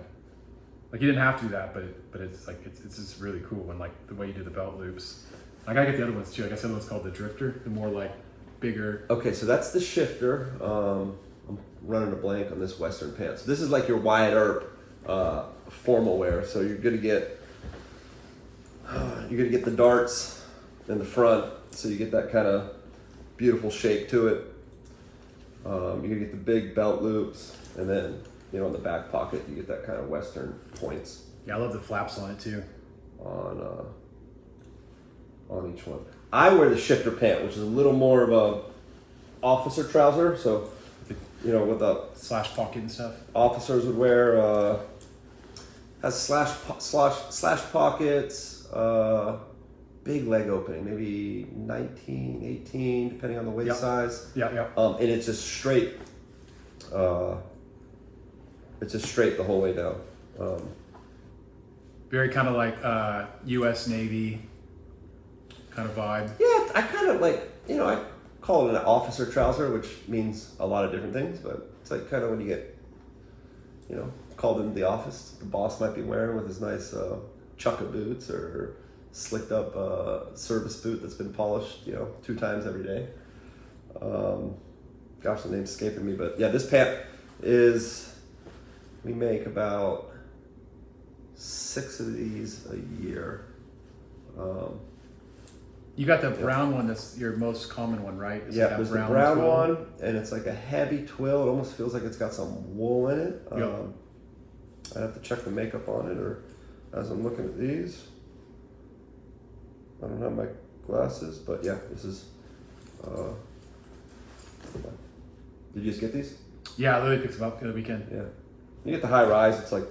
Like, you didn't have to do that, but it's like it's just really cool. And like the way you do the belt loops. Like, I get the other ones too. I guess the other one's called the Drifter, the more like bigger. Okay, so that's the Shifter. I'm running a blank on this Western pants. This is like your Wyatt Earp formal wear. So you're gonna get the darts in the front, so you get that kind of beautiful shape to it. You're gonna get the big belt loops, and then in the back pocket you get that kind of Western points. Yeah, I love the flaps on it too. On each one. I wear the Shifter pant, which is a little more of a officer trouser. So, what the Slash pocket and stuff. officers would wear, has slash pockets, big leg opening, maybe 19, 18, depending on the waist size. Yeah. And it's just straight. It's just straight the whole way down. Very kind of like U.S. Navy kind of vibe. Yeah, I kind of like, I call it an officer trouser, which means a lot of different things, but it's like kind of when you get, called into the office, the boss might be wearing with his nice chukka boots or slicked up service boot that's been polished, 2 times every day. Gosh, the name's escaping me, but yeah, this pant we make about 6 of these a year. You got the brown one that's your most common one, right? It's like there's the brown one, and it's like a heavy twill. It almost feels like it's got some wool in it. I'd have to check the makeup on it, or as I'm looking at these. I don't have my glasses, but yeah, this is... Did you just get these? Yeah, Lily picked them up the other weekend. Yeah. You get the high rise, it's like,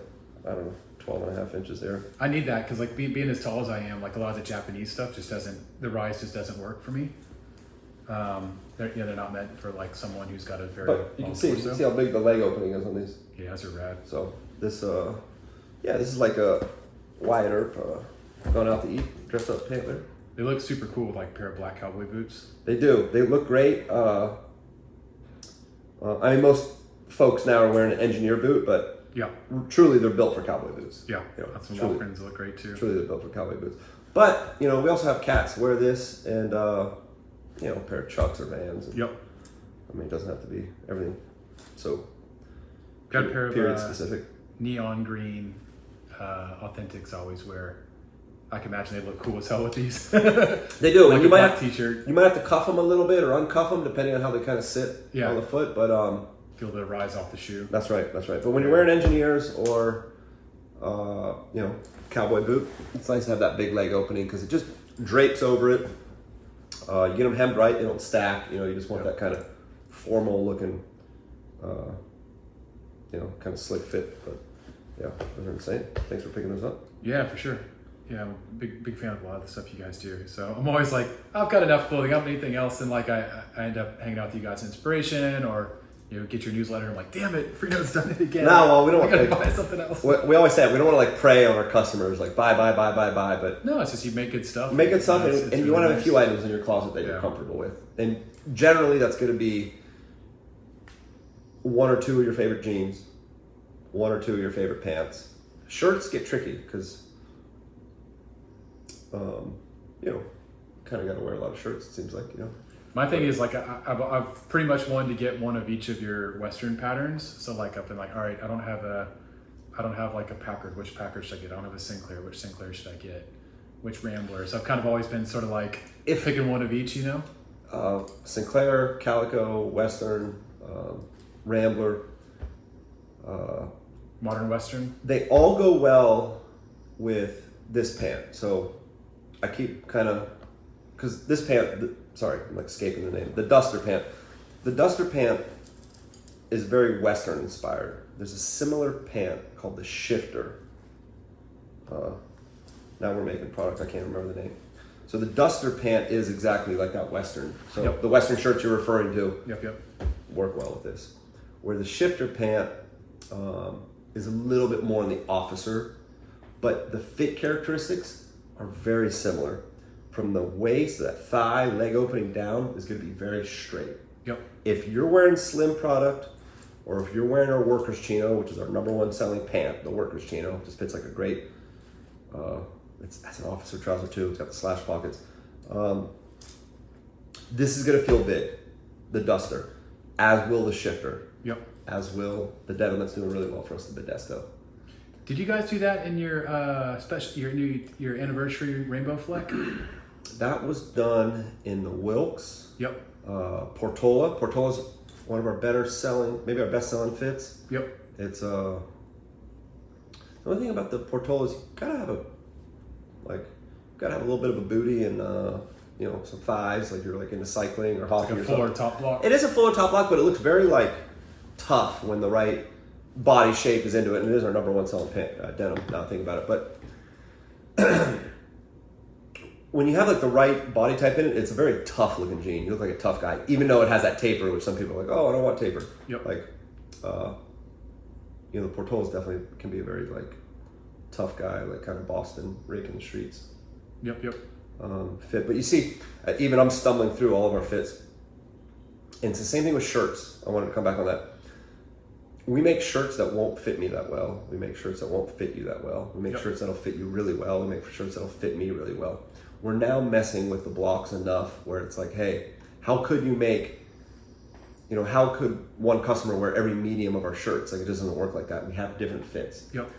I don't know, 12.5 inches there. I need that because, like, being as tall as I am, like a lot of the Japanese stuff the rise just doesn't work for me. They're not meant for like someone who's got a very. But you can see how big the leg opening is on these. Yeah, those are rad. So this is like a Wyatt Earp going out to eat, dressed up pant there. They look super cool with like a pair of black cowboy boots. They do. They look great. I mean, most folks now are wearing an engineer boot, but yeah, truly they're built for cowboy boots. Yeah, that's some Walkmans that look great too. Truly they're built for cowboy boots. But we also have cats wear this, and a pair of Chucks or Vans. And, yep. I mean, it doesn't have to be everything. So got a pair period of specific neon green Authentics I always wear. I can imagine they look cool as hell with these. They do. Like and you might have t-shirt. You might have to cuff them a little bit or uncuff them depending on how they kind of sit on the foot. But feel the rise off the shoe. That's right. But when you're wearing engineers or cowboy boot, it's nice to have that big leg opening because it just drapes over it. You get them hemmed right; they don't stack. You just want that kind of formal looking, kind of slick fit. But yeah, those are insane. Thanks for picking those up. Yeah, for sure. Yeah, I'm a big fan of a lot of the stuff you guys do. So I'm always like, I've got enough clothing. I don't need anything else. And like, I end up hanging out with you guys inspiration or, get your newsletter. I'm like, damn it, Freenote's done it again. No, well, we don't want to buy something else. We always say we don't want to like prey on our customers, like buy. But no, it's just you make good stuff. Make good stuff, and really you want to have a few items in your closet that you're comfortable with. And generally, that's going to be one or two of your favorite jeans, one or two of your favorite pants. Shirts get tricky because, you know, kind of got to wear a lot of shirts, it seems like, you know. My thing is like I've pretty much wanted to get one of each of your Western patterns. So like I've been like, all right, I don't have like a Packard. Which Packard should I get? I don't have a Sinclair. Which Sinclair should I get? Which Rambler? So I've kind of always been sort of like picking one of each, you know. Sinclair, Calico, Western, Rambler, Modern Western. They all go well with this pant. So I keep kind of, because this pant, sorry, I'm like escaping the name. The Duster pant. The Duster pant is very Western inspired. There's a similar pant called the Shifter. Now we're making products, I can't remember the name. So the Duster pant is exactly like that Western. So Yep. The Western shirt you're referring to Yep. work well with this. Where the Shifter pant is a little bit more on the officer, but the fit characteristics are very similar. From the waist, that thigh, leg opening down is going to be very straight. Yep. If you're wearing slim product, or if you're wearing our workers chino, which is our number one selling pant, the workers chino, just fits like a great, that's an officer trouser too, it's got the slash pockets. This is going to feel big, the Duster, as will the Shifter. Yep. As will the Denim that's doing really well for us, the Modesto. Did you guys do that in your your anniversary rainbow fleck? That was done in the Wilkes. Yep. Portola. Portola's one of our better selling, maybe our best selling fits. Yep. It's the only thing about the Portola is you gotta have a little bit of a booty and you know, some thighs, like you're like into cycling or hockey Like a or something. fuller top block. It is a fuller top block, but it looks very like tough when the right body shape is into it, and it is our number one selling pant, denim. Now I think about it, but when you have like the right body type in it, it's a very tough looking jean. You look like a tough guy, even though it has that taper, which some people are like, oh, I don't want taper. Yep. Like, you know, the Portolas definitely can be a very like tough guy, like kind of Boston, raking the streets. Yep. Fit. But you see, even I'm stumbling through all of our fits. And it's the same thing with shirts. I wanted to come back on that. We make shirts that won't fit me that well. We make shirts that won't fit you that well. We make Yep. shirts that'll fit you really well. We make shirts that'll fit me really well. We're now messing with the blocks enough where it's like, hey, how could you make, you know, how could one customer wear every medium of our shirts? Like, it doesn't work like that. We have different fits. Yep.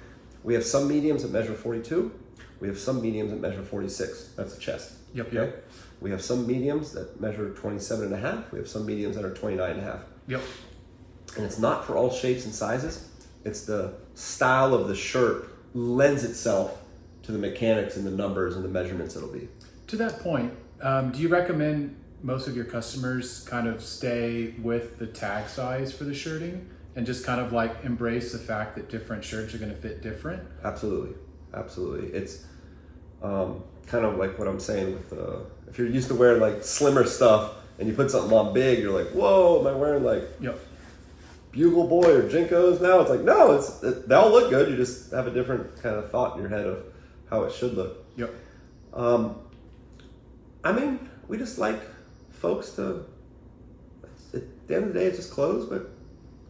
We have some mediums that measure 42. We have some mediums that measure 46. That's the chest. Yep. Okay? We have some mediums that measure 27 and a half. We have some mediums that are 29 and a half. Yep. And it's not for all shapes and sizes. It's the style of the shirt lends itself to the mechanics and the numbers and the measurements it'll be. To that point, do you recommend most of your customers kind of stay with the tag size for the shirting and just kind of like embrace the fact that different shirts are going to fit different? Absolutely. It's kind of like what I'm saying with if you're used to wearing like slimmer stuff and you put something on big, you're like, whoa, am I wearing like Yep. Bugle Boy or Jinkos now? It's like, no, they all look good. You just have a different kind of thought in your head of how it should look. Yep. I mean, we just like folks to, at the end of the day, it's just clothes, but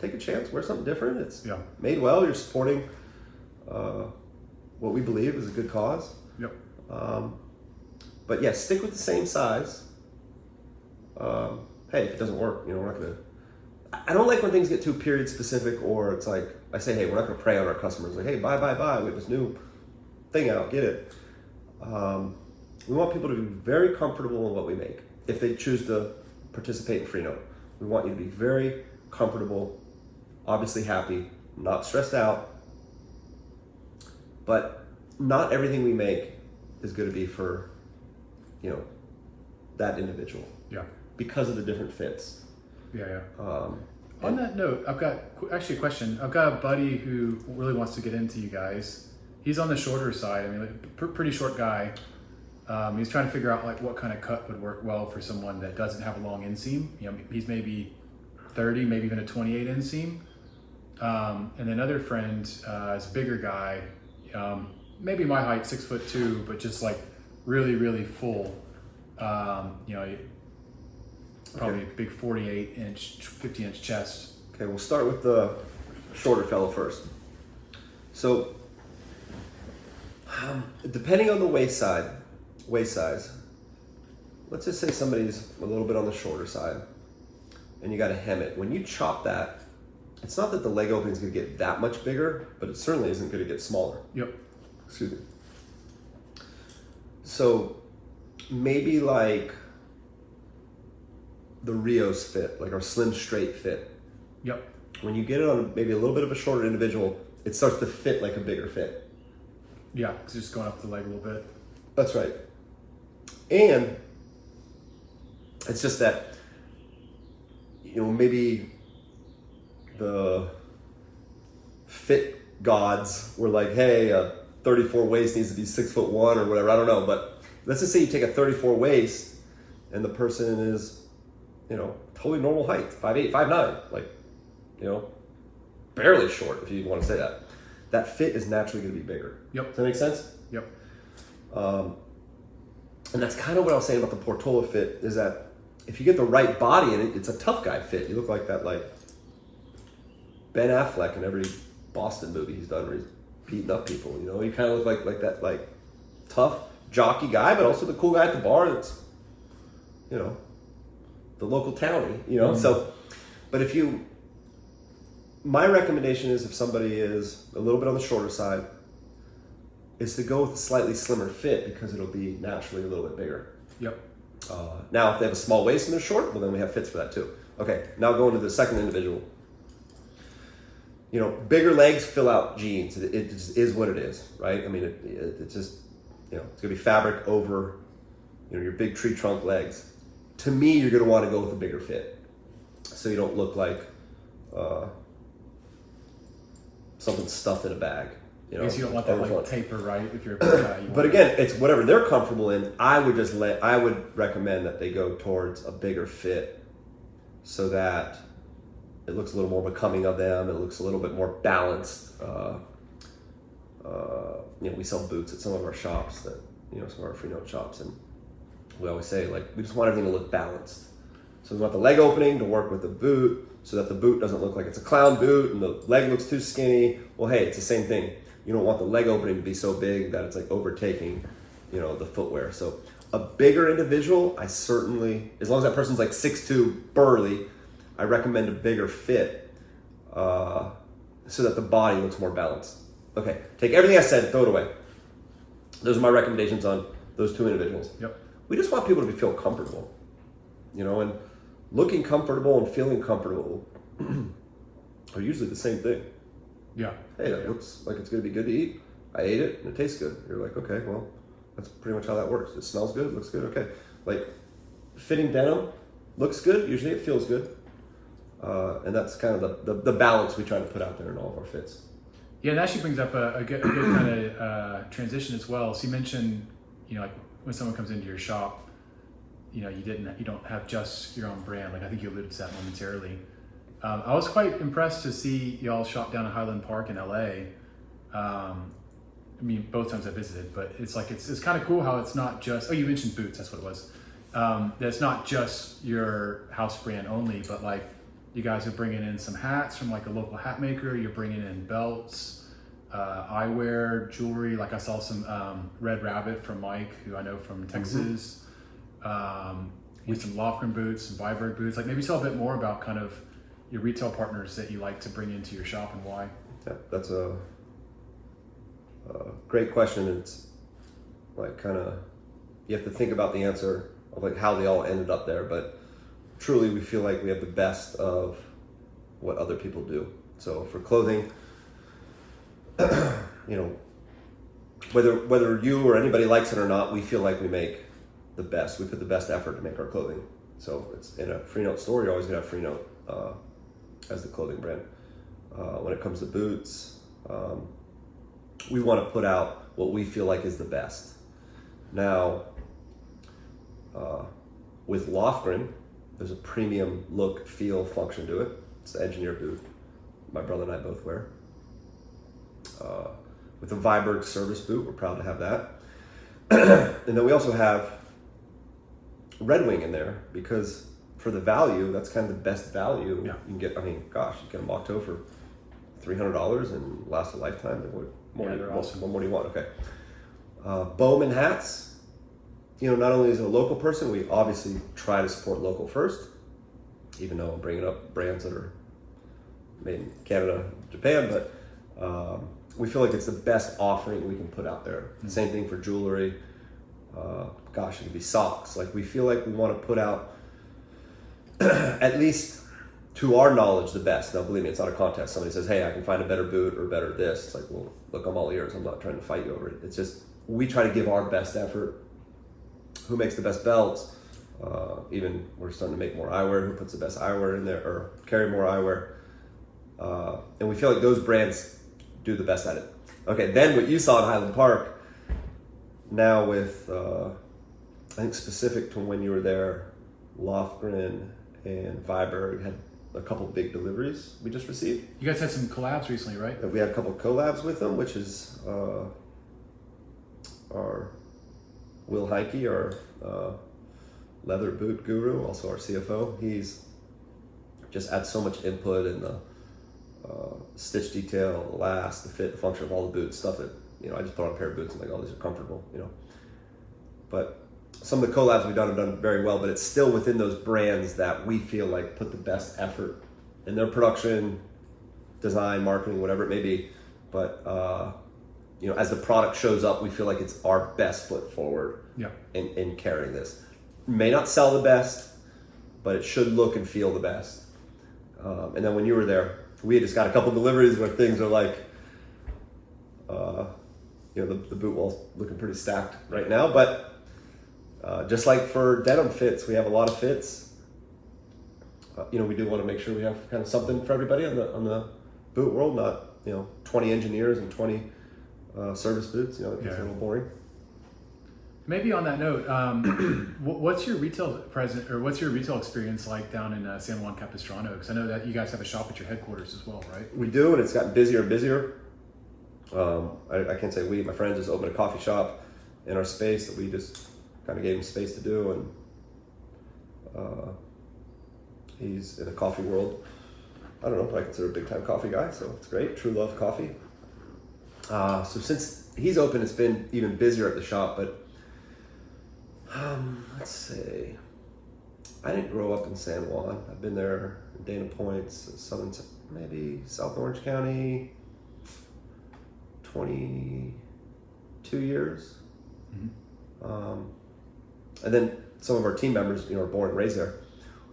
take a chance, wear something different. It's made well. You're supporting what we believe is a good cause. Yep. But yeah, stick with the same size. Hey, if it doesn't work, you know, we're not gonna. I don't like when things get too period specific, or it's like I say, hey, we're not gonna prey on our customers. Like, hey, buy. We have this new thing out. Get it. We want people to be very comfortable in what we make. If they choose to participate in Freenote, we want you to be very comfortable, obviously happy, not stressed out. But not everything we make is going to be for, you know, that individual. Yeah. Because of the different fits. Yeah. On that note, I've got actually a question. I've got a buddy who really wants to get into you guys. He's on the shorter side. I mean, like, pretty short guy. He's trying to figure out like what kind of cut would work well for someone that doesn't have a long inseam. You know, he's maybe 30, maybe even a 28 inseam. And then another friend is a bigger guy, maybe my height, 6'2", but just like really, really full. You know, probably a big 48-inch, 50-inch chest Okay, we'll start with the shorter fellow first. So, depending on the waist size, let's just say somebody's a little bit on the shorter side, and you got to hem it. When you chop that, it's not that the leg opening is going to get that much bigger, but it certainly isn't going to get smaller. Yep. Excuse me. So maybe like the Rios fit, like our slim straight fit. Yep. When you get it on maybe a little bit of a shorter individual, it starts to fit like a bigger fit. Yeah, it's just going up the leg a little bit. That's right. And it's just that, maybe the fit gods were like, hey, a 34 waist needs to be 6'1" or whatever. I don't know. But let's just say you take a 34 waist and the person is, totally normal height, 5'8", 5'9", like, barely short, if you want to say that. That fit is naturally going to be bigger. Yep. Does that make sense? Yep. And that's kind of what I was saying about the Portola fit, is that if you get the right body in it, it's a tough guy fit. You look like that, like, Ben Affleck in every Boston movie he's done where he's beating up people, You kind of look like that, like, tough jockey guy, but also the cool guy at the bar that's, the local townie, Mm-hmm. So, but my recommendation is if somebody is a little bit on the shorter side, is to go with a slightly slimmer fit because it'll be naturally a little bit bigger. Yep. Now, if they have a small waist and they're short, well, then we have fits for that too. Okay, now going to the second individual. Bigger legs fill out jeans. It just is what it is, right? I mean, it's just, it's going to be fabric over, your big tree trunk legs. To me, you're going to want to go with a bigger fit, so you don't look like something stuffed in a bag. I guess you don't want that like taper, right? If you're a big guy. But again, it's whatever they're comfortable in. I would recommend that they go towards a bigger fit, so that it looks a little more becoming of them. It looks a little bit more balanced. We sell boots at some of our shops, some of our Freenote shops, and we always say, like, we just want everything to look balanced. So we want the leg opening to work with the boot, so that the boot doesn't look like it's a clown boot and the leg looks too skinny. Well, hey, it's the same thing. You don't want the leg opening to be so big that it's like overtaking, the footwear. So a bigger individual, I certainly, as long as that person's like 6'2", burly, I recommend a bigger fit so that the body looks more balanced. Okay, take everything I said, throw it away. Those are my recommendations on those two individuals. Yep. We just want people to feel comfortable, and looking comfortable and feeling comfortable are usually the same thing. Yeah. Hey, that looks like it's going to be good to eat. I ate it and it tastes good. You're like, okay, well, that's pretty much how that works. It smells good, it looks good, okay. Like, fitting denim looks good, usually it feels good. And that's kind of the balance we try to put out there in all of our fits. Yeah, and that actually brings up a good kind of transition as well. So you mentioned, like when someone comes into your shop, you don't have just your own brand. Like I think you alluded to that momentarily. I was quite impressed to see y'all shop down at Highland Park in LA. Both times I visited, but it's kind of cool how it's not just, you mentioned boots, that's what it was. That's not just your house brand only, but like you guys are bringing in some hats from like a local hat maker. You're bringing in belts, eyewear, jewelry. Like I saw some Red Rabbit from Mike, who I know from Texas. With some Lofgren boots, some Viberg boots. Like maybe tell a bit more about kind of your retail partners that you like to bring into your shop and why. Yeah, that's a great question. It's like kind of, you have to think about the answer of like how they all ended up there, but truly we feel like we have the best of what other people do. So for clothing, whether you or anybody likes it or not, we feel like we make the best. We put the best effort to make our clothing. So it's in a Freenote store, you're always gonna have Freenote as the clothing brand. When it comes to boots, we want to put out what we feel like is the best. Now, with Lofgren, there's a premium look, feel, function to it. It's the engineer boot. My brother and I both wear. With the Viberg service boot, we're proud to have that. And then we also have Red Wing in there because for the value, that's kind of the best value Yeah. you can get. I mean, gosh, you get a mock toe for $300 and last a lifetime. They're awesome. What more do you want? Okay. Bowman hats. You know, not only is it a local person, we obviously try to support local first, even though I'm bringing up brands that are made in Canada, Japan, but we feel like it's the best offering we can put out there. Mm-hmm. Same thing for jewelry. Gosh, it could be socks. Like, we feel like we want to put out, at least to our knowledge, the best. Now, believe me, it's not a contest. Somebody says, hey, I can find a better boot or better this. It's like, well, look, I'm all ears. I'm not trying to fight you over it. It's just, we try to give our best effort. Who makes the best belts? Even we're starting to make more eyewear. Who puts the best eyewear in there or carry more eyewear? And we feel like those brands do the best at it. Okay, then what you saw in Highland Park, now with, I think specific to when you were there, Lofgren and Viberg had a couple big deliveries we just received. You guys had some collabs recently, right? We had a couple collabs with them, which is our Will Heike, our leather boot guru, also our CFO. He's just adds so much input in the stitch detail, the last, the fit, the function of all the boots, stuff that, you know, I just put on a pair of boots and like, oh, these are comfortable, you know. But some of the collabs we've done have done very well, but it's still within those brands that we feel like put the best effort in their production, design, marketing, whatever it may be. But you know, as the product shows up, we feel like it's our best foot forward in carrying this. May not sell the best, but it should look and feel the best. And then when you were there, we had just got a couple deliveries where things are like, you know, the boot wall's looking pretty stacked right now. But just like for denim fits, we have a lot of fits. You know, we do want to make sure we have kind of something for everybody on the boot world, not, you know, 20 engineers and 20 service boots. You know, it's a little boring. Maybe on that note, what's your retail what's your retail experience like down in San Juan Capistrano? Because I know that you guys have a shop at your headquarters as well, right? We do, and it's gotten busier and busier. I can't say we. My friends just opened a coffee shop in our space that we just kind of gave him space to do, and he's in the coffee world. I don't know, but I consider a big time coffee guy, so it's great. True love coffee. So since he's open, it's been even busier at the shop, but let's see. I didn't grow up in San Juan. I've been there in Dana Points, maybe South Orange County, 22 years. Mm-hmm. And then some of our team members, you know, are born and raised there.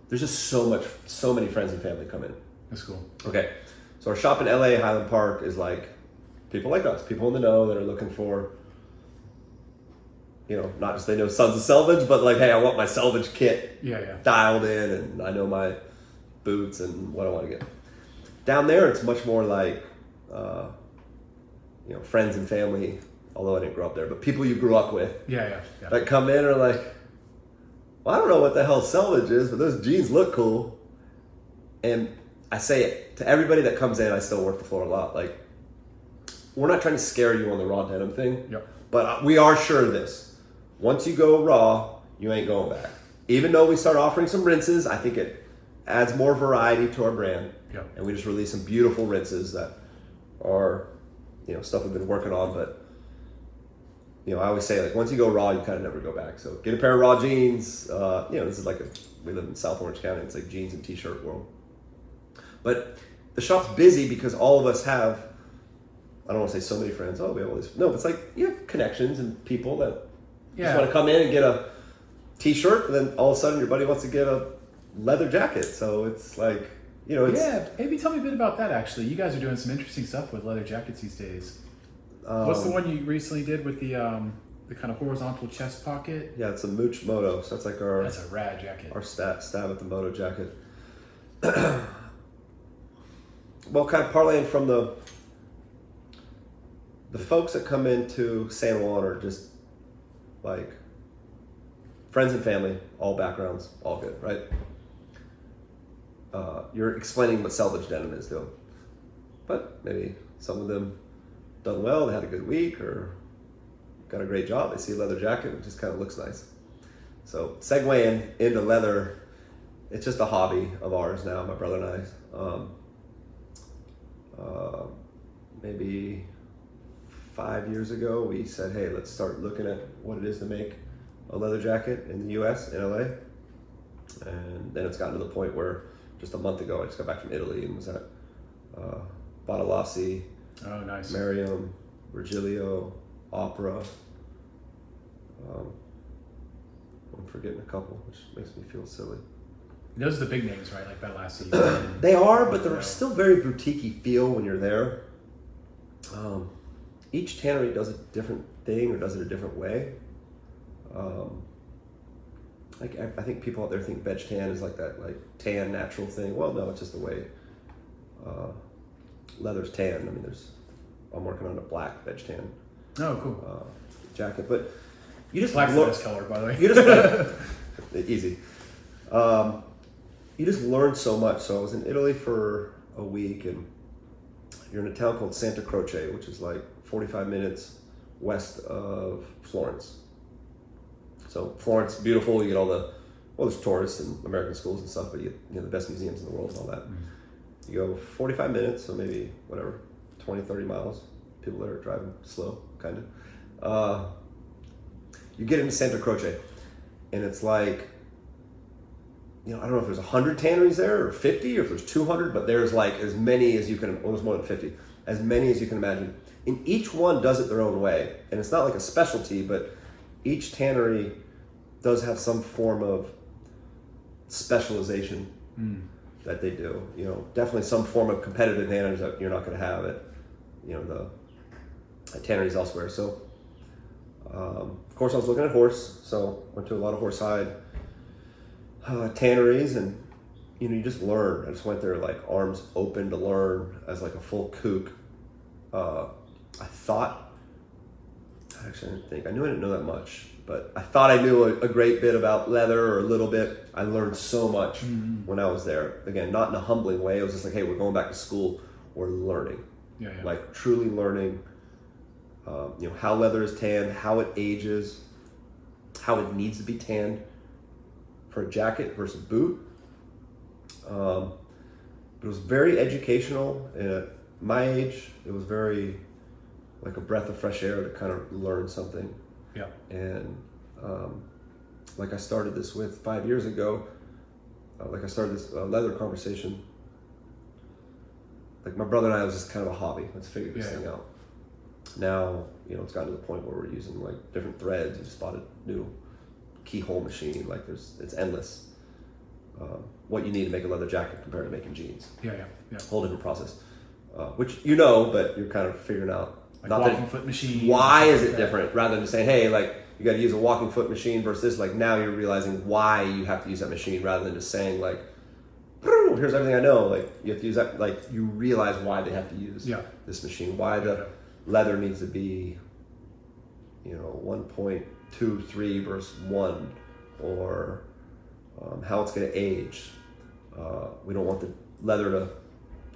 There's just so many friends and family come in. That's cool. Okay, so our shop in LA, Highland Park, is like people like us, people in the know that are looking for, you know, not just they know Sons of Selvedge, but like, hey, I want my Selvedge kit dialed in, and I know my boots and what I want to get. Down there, it's much more like, you know, friends and family, although I didn't grow up there, but people you grew up with that come in are like, well, I don't know what the hell Selvedge is, but those jeans look cool. And I say it to everybody that comes in, I still work the floor a lot. Like, we're not trying to scare you on the raw denim thing, but we are sure of this. Once you go raw, you ain't going back. Even though we start offering some rinses, I think it adds more variety to our brand. And we just released some beautiful rinses that are, you know, stuff we've been working on. But, you know, I always say, like, once you go raw, you kind of never go back. So get a pair of raw jeans. You know, this is like we live in South Orange County. It's like jeans and t-shirt world. But the shop's busy because all of us have, I don't want to say so many friends. Oh, we have all these. No, it's like you have connections and people that just want to come in and get a t-shirt, and then all of a sudden your buddy wants to get a leather jacket. So it's like, you know, it's... maybe tell me a bit about that, actually. You guys are doing some interesting stuff with leather jackets these days. What's the one you recently did with the kind of horizontal chest pocket? Yeah, it's a Mooch Moto. So that's like our... That's a rad jacket. Our stab at the Moto jacket. Well, kind of parlaying from the folks that come into San Juan are just like friends and family, all backgrounds, all good, right? You're explaining what Selvedge denim is doing, but maybe some of them done well, they had a good week or got a great job. They see a leather jacket, it just kind of looks nice. So segueing into leather, it's just a hobby of ours now, my brother and I. Maybe 5 years ago, we said, hey, let's start looking at what it is to make a leather jacket in the US, in LA. And then it's gotten to the point where just a month ago, I just got back from Italy and was at Badalassi, Oh, nice. Merriam, Virgilio, Opera. I'm forgetting a couple, which makes me feel silly. Those are the big names, right? Like Badalassi. They are, but they're still very boutique-y feel when you're there. Each tannery does a different thing or does it a different way. Like I think people out there think veg tan is like that like tan natural thing. Well, no, it's just the way leather's tan. I mean, I'm working on a black veg tan Oh, cool. jacket, but you just Black's the best color, by the way. You just easy. You just learn so much. So I was in Italy for a week, and you're in a town called Santa Croce, which is like 45 minutes west of Florence. So Florence, beautiful. You get all there's tourists and American schools and stuff, but you get the best museums in the world and all that. Mm-hmm. You go 45 minutes, so maybe 20, 30 miles. People that are driving slow, kind of. You get into Santa Croce, and it's like, I don't know if there's 100 tanneries there or 50 or if there's 200, but there's like as many as you can, almost more than 50, as many as you can imagine. And each one does it their own way. And it's not like a specialty, but each tannery does have some form of specialization that they do. Definitely some form of competitive advantage that you're not going to have at, at tanneries elsewhere. So, of course, I was looking at horse, so went to a lot of horsehide tanneries, and you just learn. I just went there like arms open to learn as like a full kook. I knew I didn't know that much, but I thought I knew a great bit about leather or a little bit. I learned so much when I was there. Again, not in a humbling way. It was just like, hey, we're going back to school. We're learning, like truly learning. How leather is tanned, how it ages, how it needs to be tanned for a jacket versus boot. It was very educational. At my age, it was very like a breath of fresh air to kind of learn something. Yeah. And like I started this with 5 years ago, I started this leather conversation. Like my brother and I, it was just kind of a hobby. Let's figure this thing out. Now, it's gotten to the point where we're using like different threads. We just bought a new keyhole machine. Like it's endless. What you need to make a leather jacket compared to making jeans. Yeah. Whole different process. Which but you're kind of figuring out. Like not walking foot machine. Why is it different? Rather than saying, hey, like you got to use a walking foot machine versus this. Like now you're realizing why you have to use that machine rather than just saying like, here's everything I know. Like you have to use that. Like you realize why they have to use this machine. Why the leather needs to be, 1.23 versus 1, or how it's going to age. We don't want the leather to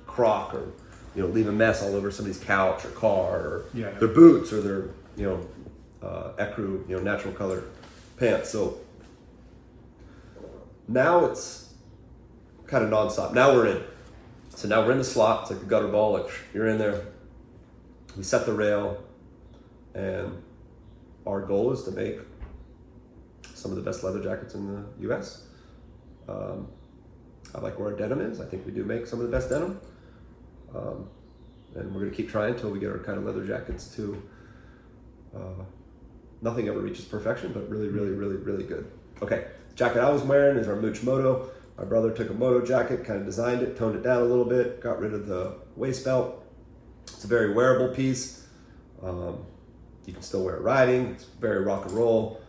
crock or leave a mess all over somebody's couch or car or their boots or their ecru, natural color pants. So now it's kind of nonstop. Now we're in. So now we're in the slot. It's like the gutter ball. Like you're in there. We set the rail, and our goal is to make some of the best leather jackets in the U.S. I like where our denim is. I think we do make some of the best denim. And we're going to keep trying until we get our kind of leather jackets to nothing ever reaches perfection, but really, really, really, really good. Okay, jacket I was wearing is our Mooch Moto. My brother took a moto jacket, kind of designed it, toned it down a little bit, got rid of the waist belt. It's a very wearable piece. You can still wear it riding. It's very rock and roll.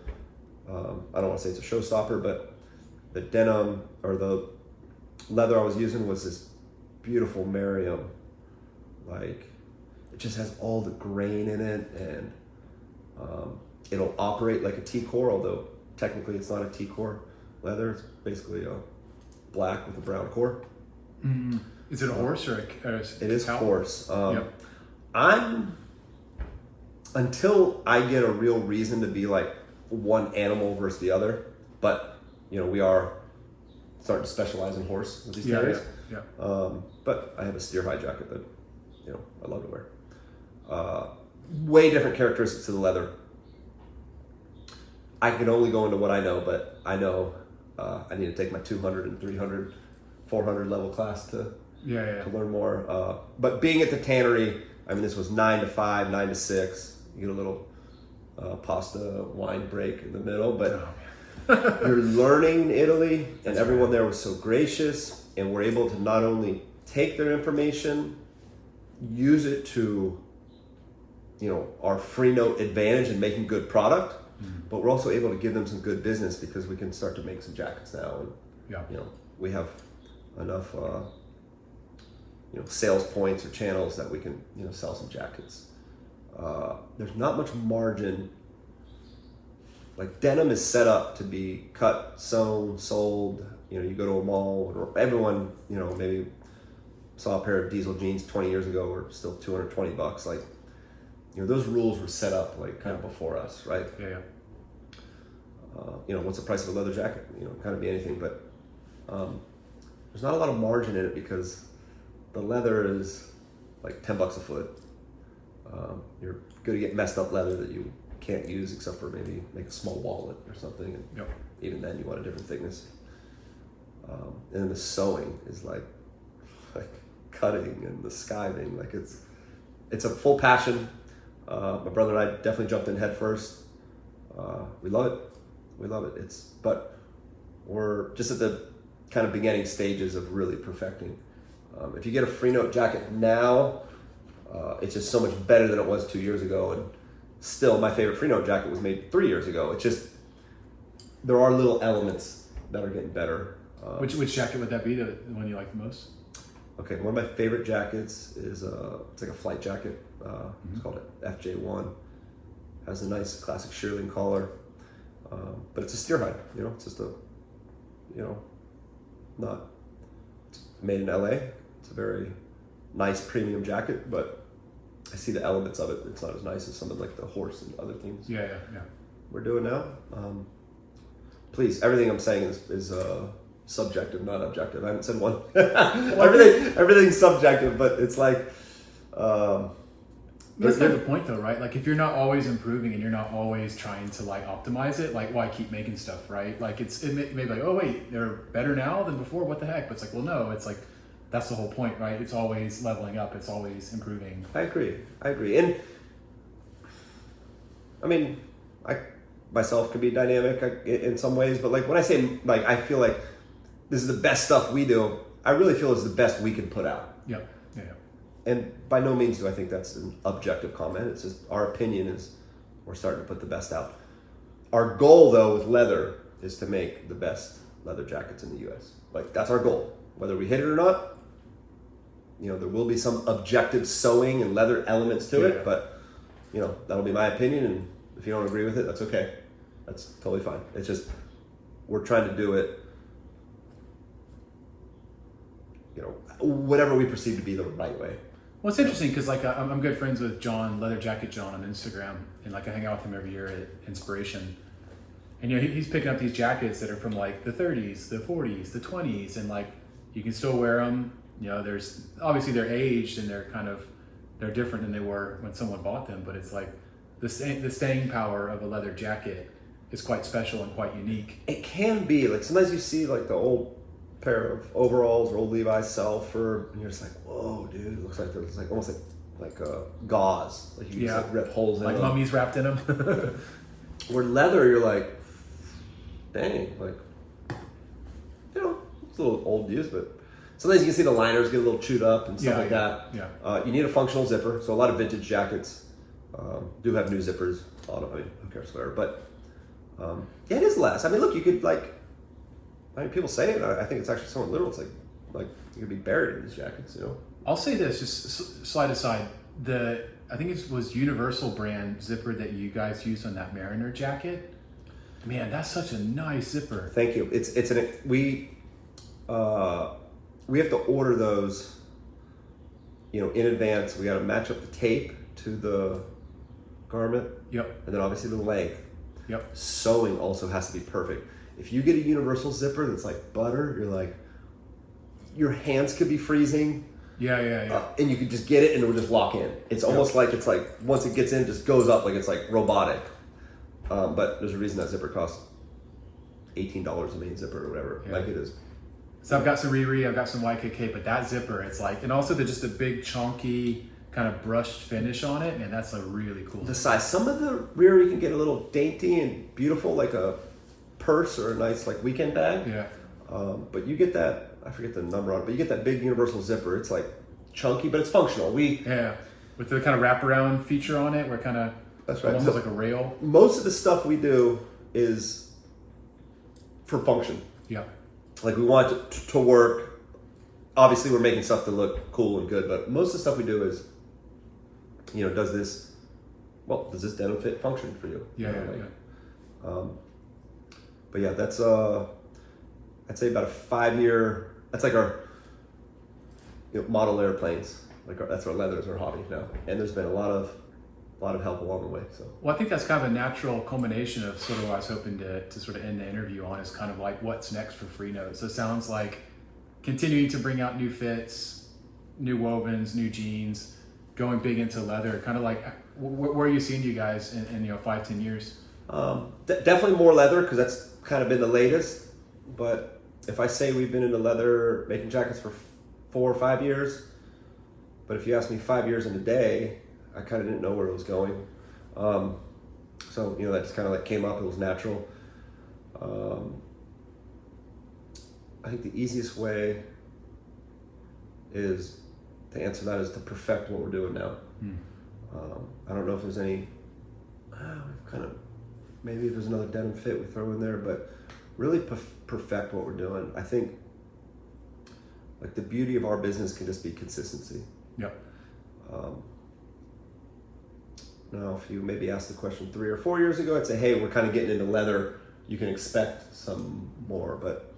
I don't want to say it's a showstopper, but the denim or the leather I was using was this beautiful Merriam. Like it just has all the grain in it, and it'll operate like a T-core, although technically it's not a T-core leather. It's basically a black with a brown core. Mm-hmm. Is it a horse or it is cow? Horse. Until I get a real reason to be like one animal versus the other, but we are starting to specialize in horse with these Yeah, carries. yeah. But I have a steer hide jacket that, I love to wear. Way different characteristics to the leather. I can only go into what I know, but I know I need to take my 200 and 300, 400 level class to learn more. But being at the tannery, I mean, this was 9 to 5, 9 to 6. You get a little pasta wine break in the middle, but you're learning in Italy, and everyone there was so gracious, and we're able to not only take their information, use it to, our Freenote advantage in making good product, but we're also able to give them some good business because we can start to make some jackets now, and we have enough sales points or channels that we can sell some jackets. There's not much margin. Like denim is set up to be cut, sewn, sold. You go to a mall, or everyone maybe saw a pair of diesel jeans 20 years ago were still $220. Like those rules were set up like kind of before us, right? What's the price of a leather jacket? Kind of be anything, but there's not a lot of margin in it because the leather is like $10 a foot. You're going to get messed up leather that you can't use except for maybe make a small wallet or something, and even then you want a different thickness. And then the sewing is like cutting and the skiving, like it's a full passion. My brother and I definitely jumped in head first. We love it. But we're just at the kind of beginning stages of really perfecting. If you get a Freenote jacket now, it's just so much better than it was 2 years ago, and still my favorite Freenote jacket was made 3 years ago. It's just, there are little elements that are getting better. Which jacket would that be, the one you like the most? Okay, one of my favorite jackets is it's like a flight jacket. It's called an FJ1. Has a nice classic shearling collar, but it's a steer hide. It's just not made in LA. It's a very nice premium jacket, but I see the elements of it. It's not as nice as some of like the horse and other things. Yeah. We're doing now. Please, everything I'm saying is subjective, not objective. I haven't said one. Everything's subjective, but it's like. That's kind of the point, though, right? Like, if you're not always improving and you're not always trying to like optimize it, like, why keep making stuff, right? Like, it may be like, oh wait, they're better now than before. What the heck? But it's like, well, no, it's like. That's the whole point, right? It's always leveling up. It's always improving. I agree. And I mean, I myself can be dynamic in some ways, but like when I say like I feel like this is the best stuff we do, I really feel it's the best we can put out. Yeah. And by no means do I think that's an objective comment. It's just our opinion is we're starting to put the best out. Our goal though with leather is to make the best leather jackets in the U.S. Like that's our goal. Whether we hit it or not, there will be some objective sewing and leather elements to it, but that'll be my opinion, and if you don't agree with it, that's okay. That's totally fine. It's just we're trying to do it, whatever we perceive to be the right way. Well, it's interesting because like I'm good friends with John, Leather Jacket John, on Instagram, and like I hang out with him every year at Inspiration, and he's picking up these jackets that are from like the 30s, the 40s, the 20s, and like you can still wear them. There's obviously they're aged and they're different than they were when someone bought them, but it's like the staying power of a leather jacket is quite special and quite unique. It can be like sometimes you see like the old pair of overalls or old Levi's sell for, and you're just like, whoa, dude, it looks like there's like almost like gauze, like you just like rip holes in like them. mummies wrapped in them. Where leather, you're like, dang, like it's a little old use, but. Sometimes you can see the liners get a little chewed up and stuff like that. Yeah. You need a functional zipper. So a lot of vintage jackets do have new zippers. I mean, who cares, whatever. But it is less. I mean, look, you could people say it. I think it's actually somewhat literal. It's like you could be buried in these jackets, I'll say this, just slide aside. I think it was Universal brand zipper that you guys used on that Mariner jacket. Man, that's such a nice zipper. Thank you. We have to order those, in advance. We got to match up the tape to the garment. Yep. And then obviously the length. Yep. Sewing also has to be perfect. If you get a universal zipper that's like butter, you're like, your hands could be freezing. Yeah. And you could just get it and it will just lock in. It's almost like it's like once it gets in, it just goes up like it's like robotic. But there's a reason that zipper costs $18 a main zipper or whatever. Like it is. So I've got some Riri, I've got some YKK, but that zipper, it's like, and also just a big chunky kind of brushed finish on it, and that's a really cool. The size. Some of the Riri can get a little dainty and beautiful, like a purse or a nice like weekend bag. Yeah. But you get that. I forget the number on it, but you get that big universal zipper. It's like chunky, but it's functional. With the kind of wraparound feature on it, where it kind of that's right. almost like a rail. Most of the stuff we do is for function. Yeah. Like we want it to work. Obviously, we're making stuff to look cool and good, but most of the stuff we do is, does this denim fit function for you? Yeah. But yeah, that's I'd say about a 5-year. That's like our model airplanes. That's our leather is our hobby now, and there's been a lot of help along the way. So well, I think that's kind of a natural culmination of sort of what I was hoping to sort of end the interview on, is kind of like what's next for Freenote. So it sounds like continuing to bring out new fits, new wovens, new jeans, going big into leather. Kind of like where are you seeing you guys in 5-10 years? Definitely more leather, because that's kind of been the latest. But if I say we've been into leather making jackets for 4 or 5 years, but if you asked me 5 years in a day, I kind of didn't know where it was going. So that just kind of like came up. It was natural. I think the easiest way is to answer that is to perfect what we're doing now. I don't know if there's any. Maybe if there's another denim fit we throw in there, but really perfect what we're doing. I think like the beauty of our business can just be consistency. Yep. Now, if you maybe asked the question 3 or 4 years ago, I'd say, hey, we're kind of getting into leather. You can expect some more, but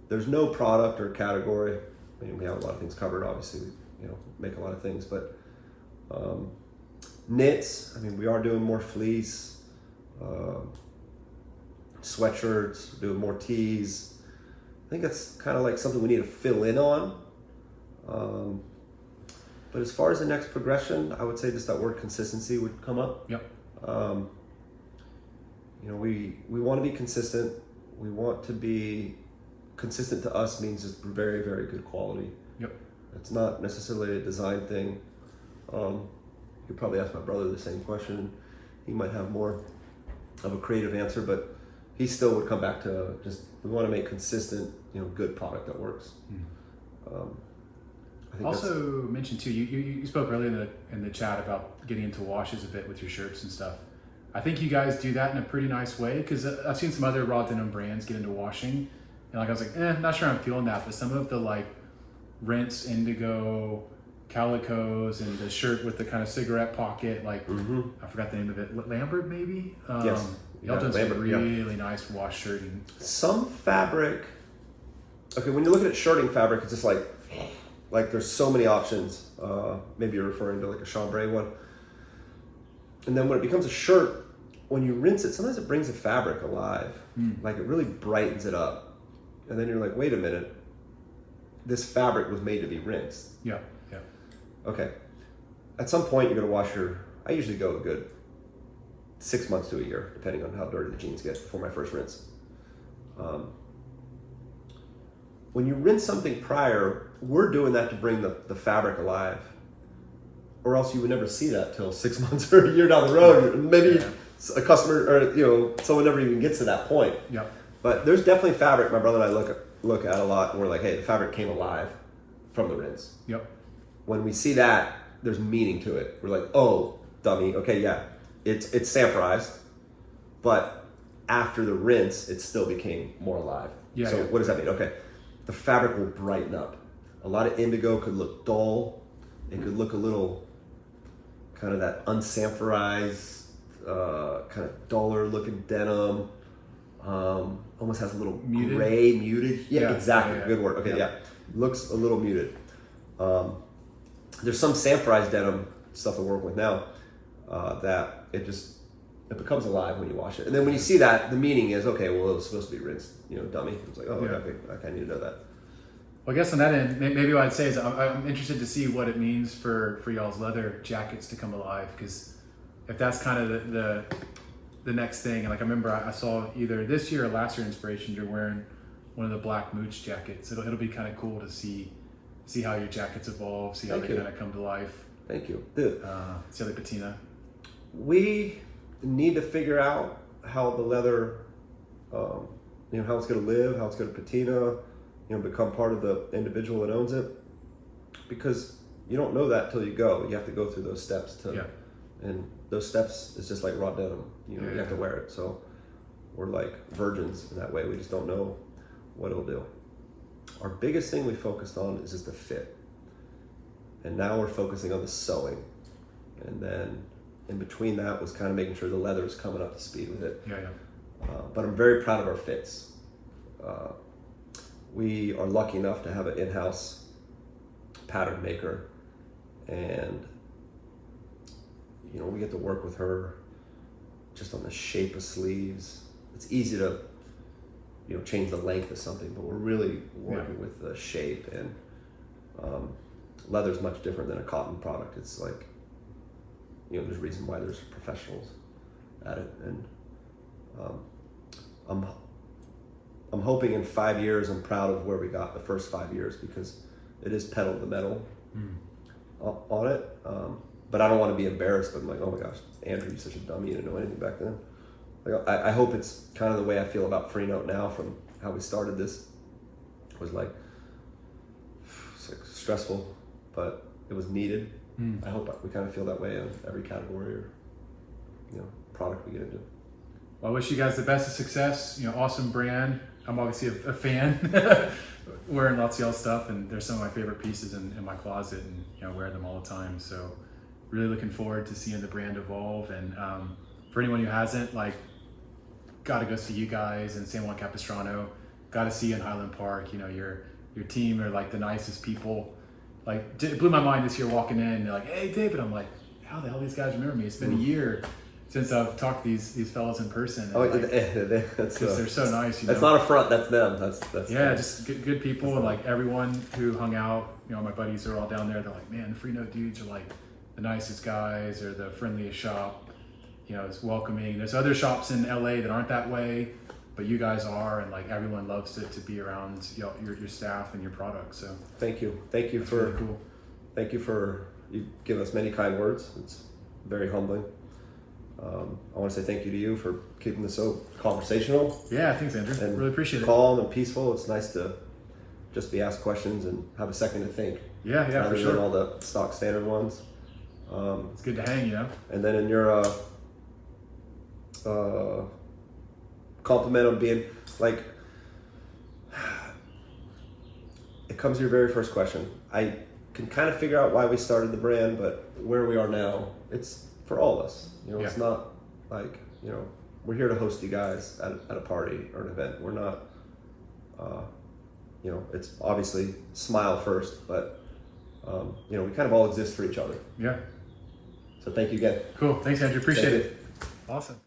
there's no product or category. I mean, we have a lot of things covered. Obviously, we make a lot of things, but knits. I mean, we are doing more fleece, sweatshirts, doing more tees. I think that's kind of like something we need to fill in on. But as far as the next progression, I would say just that word consistency would come up. Yep. We want to be consistent. We want to be consistent. To us means just very, very good quality. Yep. It's not necessarily a design thing. You could probably ask my brother the same question. He might have more of a creative answer, but he still would come back to just, we want to make consistent, good product that works. I think also mentioned too, you spoke earlier in the chat about getting into washes a bit with your shirts and stuff. I think you guys do that in a pretty nice way, because I've seen some other raw denim brands get into washing, and I was like, not sure I'm feeling that, but some of the like rinse indigo calicos and the shirt with the kind of cigarette pocket, like I forgot the name of it, Lambert maybe? Yes. Y'all done some really nice wash shirting. Some fabric, okay, when you're looking at shirting fabric, it's just like there's so many options. Maybe you're referring to like a chambray one. And then when it becomes a shirt, when you rinse it, sometimes it brings the fabric alive. Like it really brightens it up. And then you're like, wait a minute, this fabric was made to be rinsed. Yeah. Okay. At some point you're gonna wash I usually go a good 6 months to a year, depending on how dirty the jeans get before my first rinse. When you rinse something prior, we're doing that to bring the fabric alive, or else you would never see that till 6 months or a year down the road. Maybe a customer or someone never even gets to that point. Yeah. But there's definitely fabric my brother and I look at a lot, and we're like, hey, the fabric came alive from the rinse. Yep. When we see that, there's meaning to it. We're like, oh, dummy, okay, yeah, it's sanforized, but after the rinse, it still became more alive. Yeah. So what does that mean? Okay, the fabric will brighten up. A lot of indigo could look dull. It could look a little kind of that unsanforized, kind of duller looking denim. Almost has a little muted? gray, muted. Yeah, exactly. Yeah. Good word. Okay, yeah. Looks a little muted. There's some sanforized denim stuff I work with now that it it becomes alive when you wash it. And then when you see that, the meaning is, okay, well, it was supposed to be rinsed, dummy. It's like, oh, okay, I need to know that. Well, I guess on that end, maybe what I'd say is I'm interested to see what it means for y'all's leather jackets to come alive, because if that's kind of the next thing, and like I remember I saw either this year or last year inspiration, you're wearing one of the black mooch jackets. It'll be kind of cool to see how your jackets evolve, see how they kind of come to life. Thank you. See how they patina. We need to figure out how the leather, how it's going to live, how it's going to patina, become part of the individual that owns it, because you don't know that till you go. You have to go through those steps and those steps is just like raw denim. You have to wear it. So we're like virgins in that way. We just don't know what it'll do. Our biggest thing we focused on is just the fit, and now we're focusing on the sewing, and then in between that was kind of making sure the leather is coming up to speed with it. But I'm very proud of our fits. We are lucky enough to have an in-house pattern maker, and we get to work with her just on the shape of sleeves. It's easy to change the length of something, but we're really working with the shape, and leather's much different than a cotton product. It's like, there's a reason why there's professionals at it, and I'm hoping in 5 years, I'm proud of where we got the first 5 years, because it is pedal to the metal on it. But I don't want to be embarrassed, but I'm like, oh my gosh, Andrew, you're such a dummy, you didn't know anything back then. Like, I hope it's kind of the way I feel about Freenote now, from how we started this. It was like, it's like stressful, but it was needed. I hope we kind of feel that way in every category or product we get into. Well, I wish you guys the best of success. Awesome brand. I'm obviously a fan, wearing lots of y'all stuff, and there's some of my favorite pieces in my closet, and I wear them all the time. So really looking forward to seeing the brand evolve. And for anyone who hasn't, got to go see you guys in San Juan Capistrano. Got to see you in Highland Park. Your team are like the nicest people. It blew my mind this year walking in. They're like, "Hey, David." I'm like, "How the hell these guys remember me?" It's been a year since I've talked to these fellas in person. Because they're so nice. That's not a front. That's them. That's just good people, and everyone who hung out. My buddies are all down there. They're like, "Man, the Freenote dudes are like the nicest guys, or the friendliest shop. It's welcoming." There's other shops in LA that aren't that way, but you guys are, and everyone loves to be around your staff and your products. So thank you for really cool. Thank you for you give us many kind words. It's very humbling. I want to say thank you to you for keeping this so conversational. Yeah, thanks, Andrew. And really appreciate it. Calm and peaceful. It's nice to just be asked questions and have a second to think. Yeah, for sure. Than all the stock standard ones. It's good to hang, And then in your compliment on being it comes to your very first question. I can kind of figure out why we started the brand, but where we are now, it's for all of us. It's not we're here to host you guys at a party or an event. We're not, it's obviously smile first, but we kind of all exist for each other. Yeah. So thank you again. Cool. Thanks, Andrew. Appreciate it. Awesome.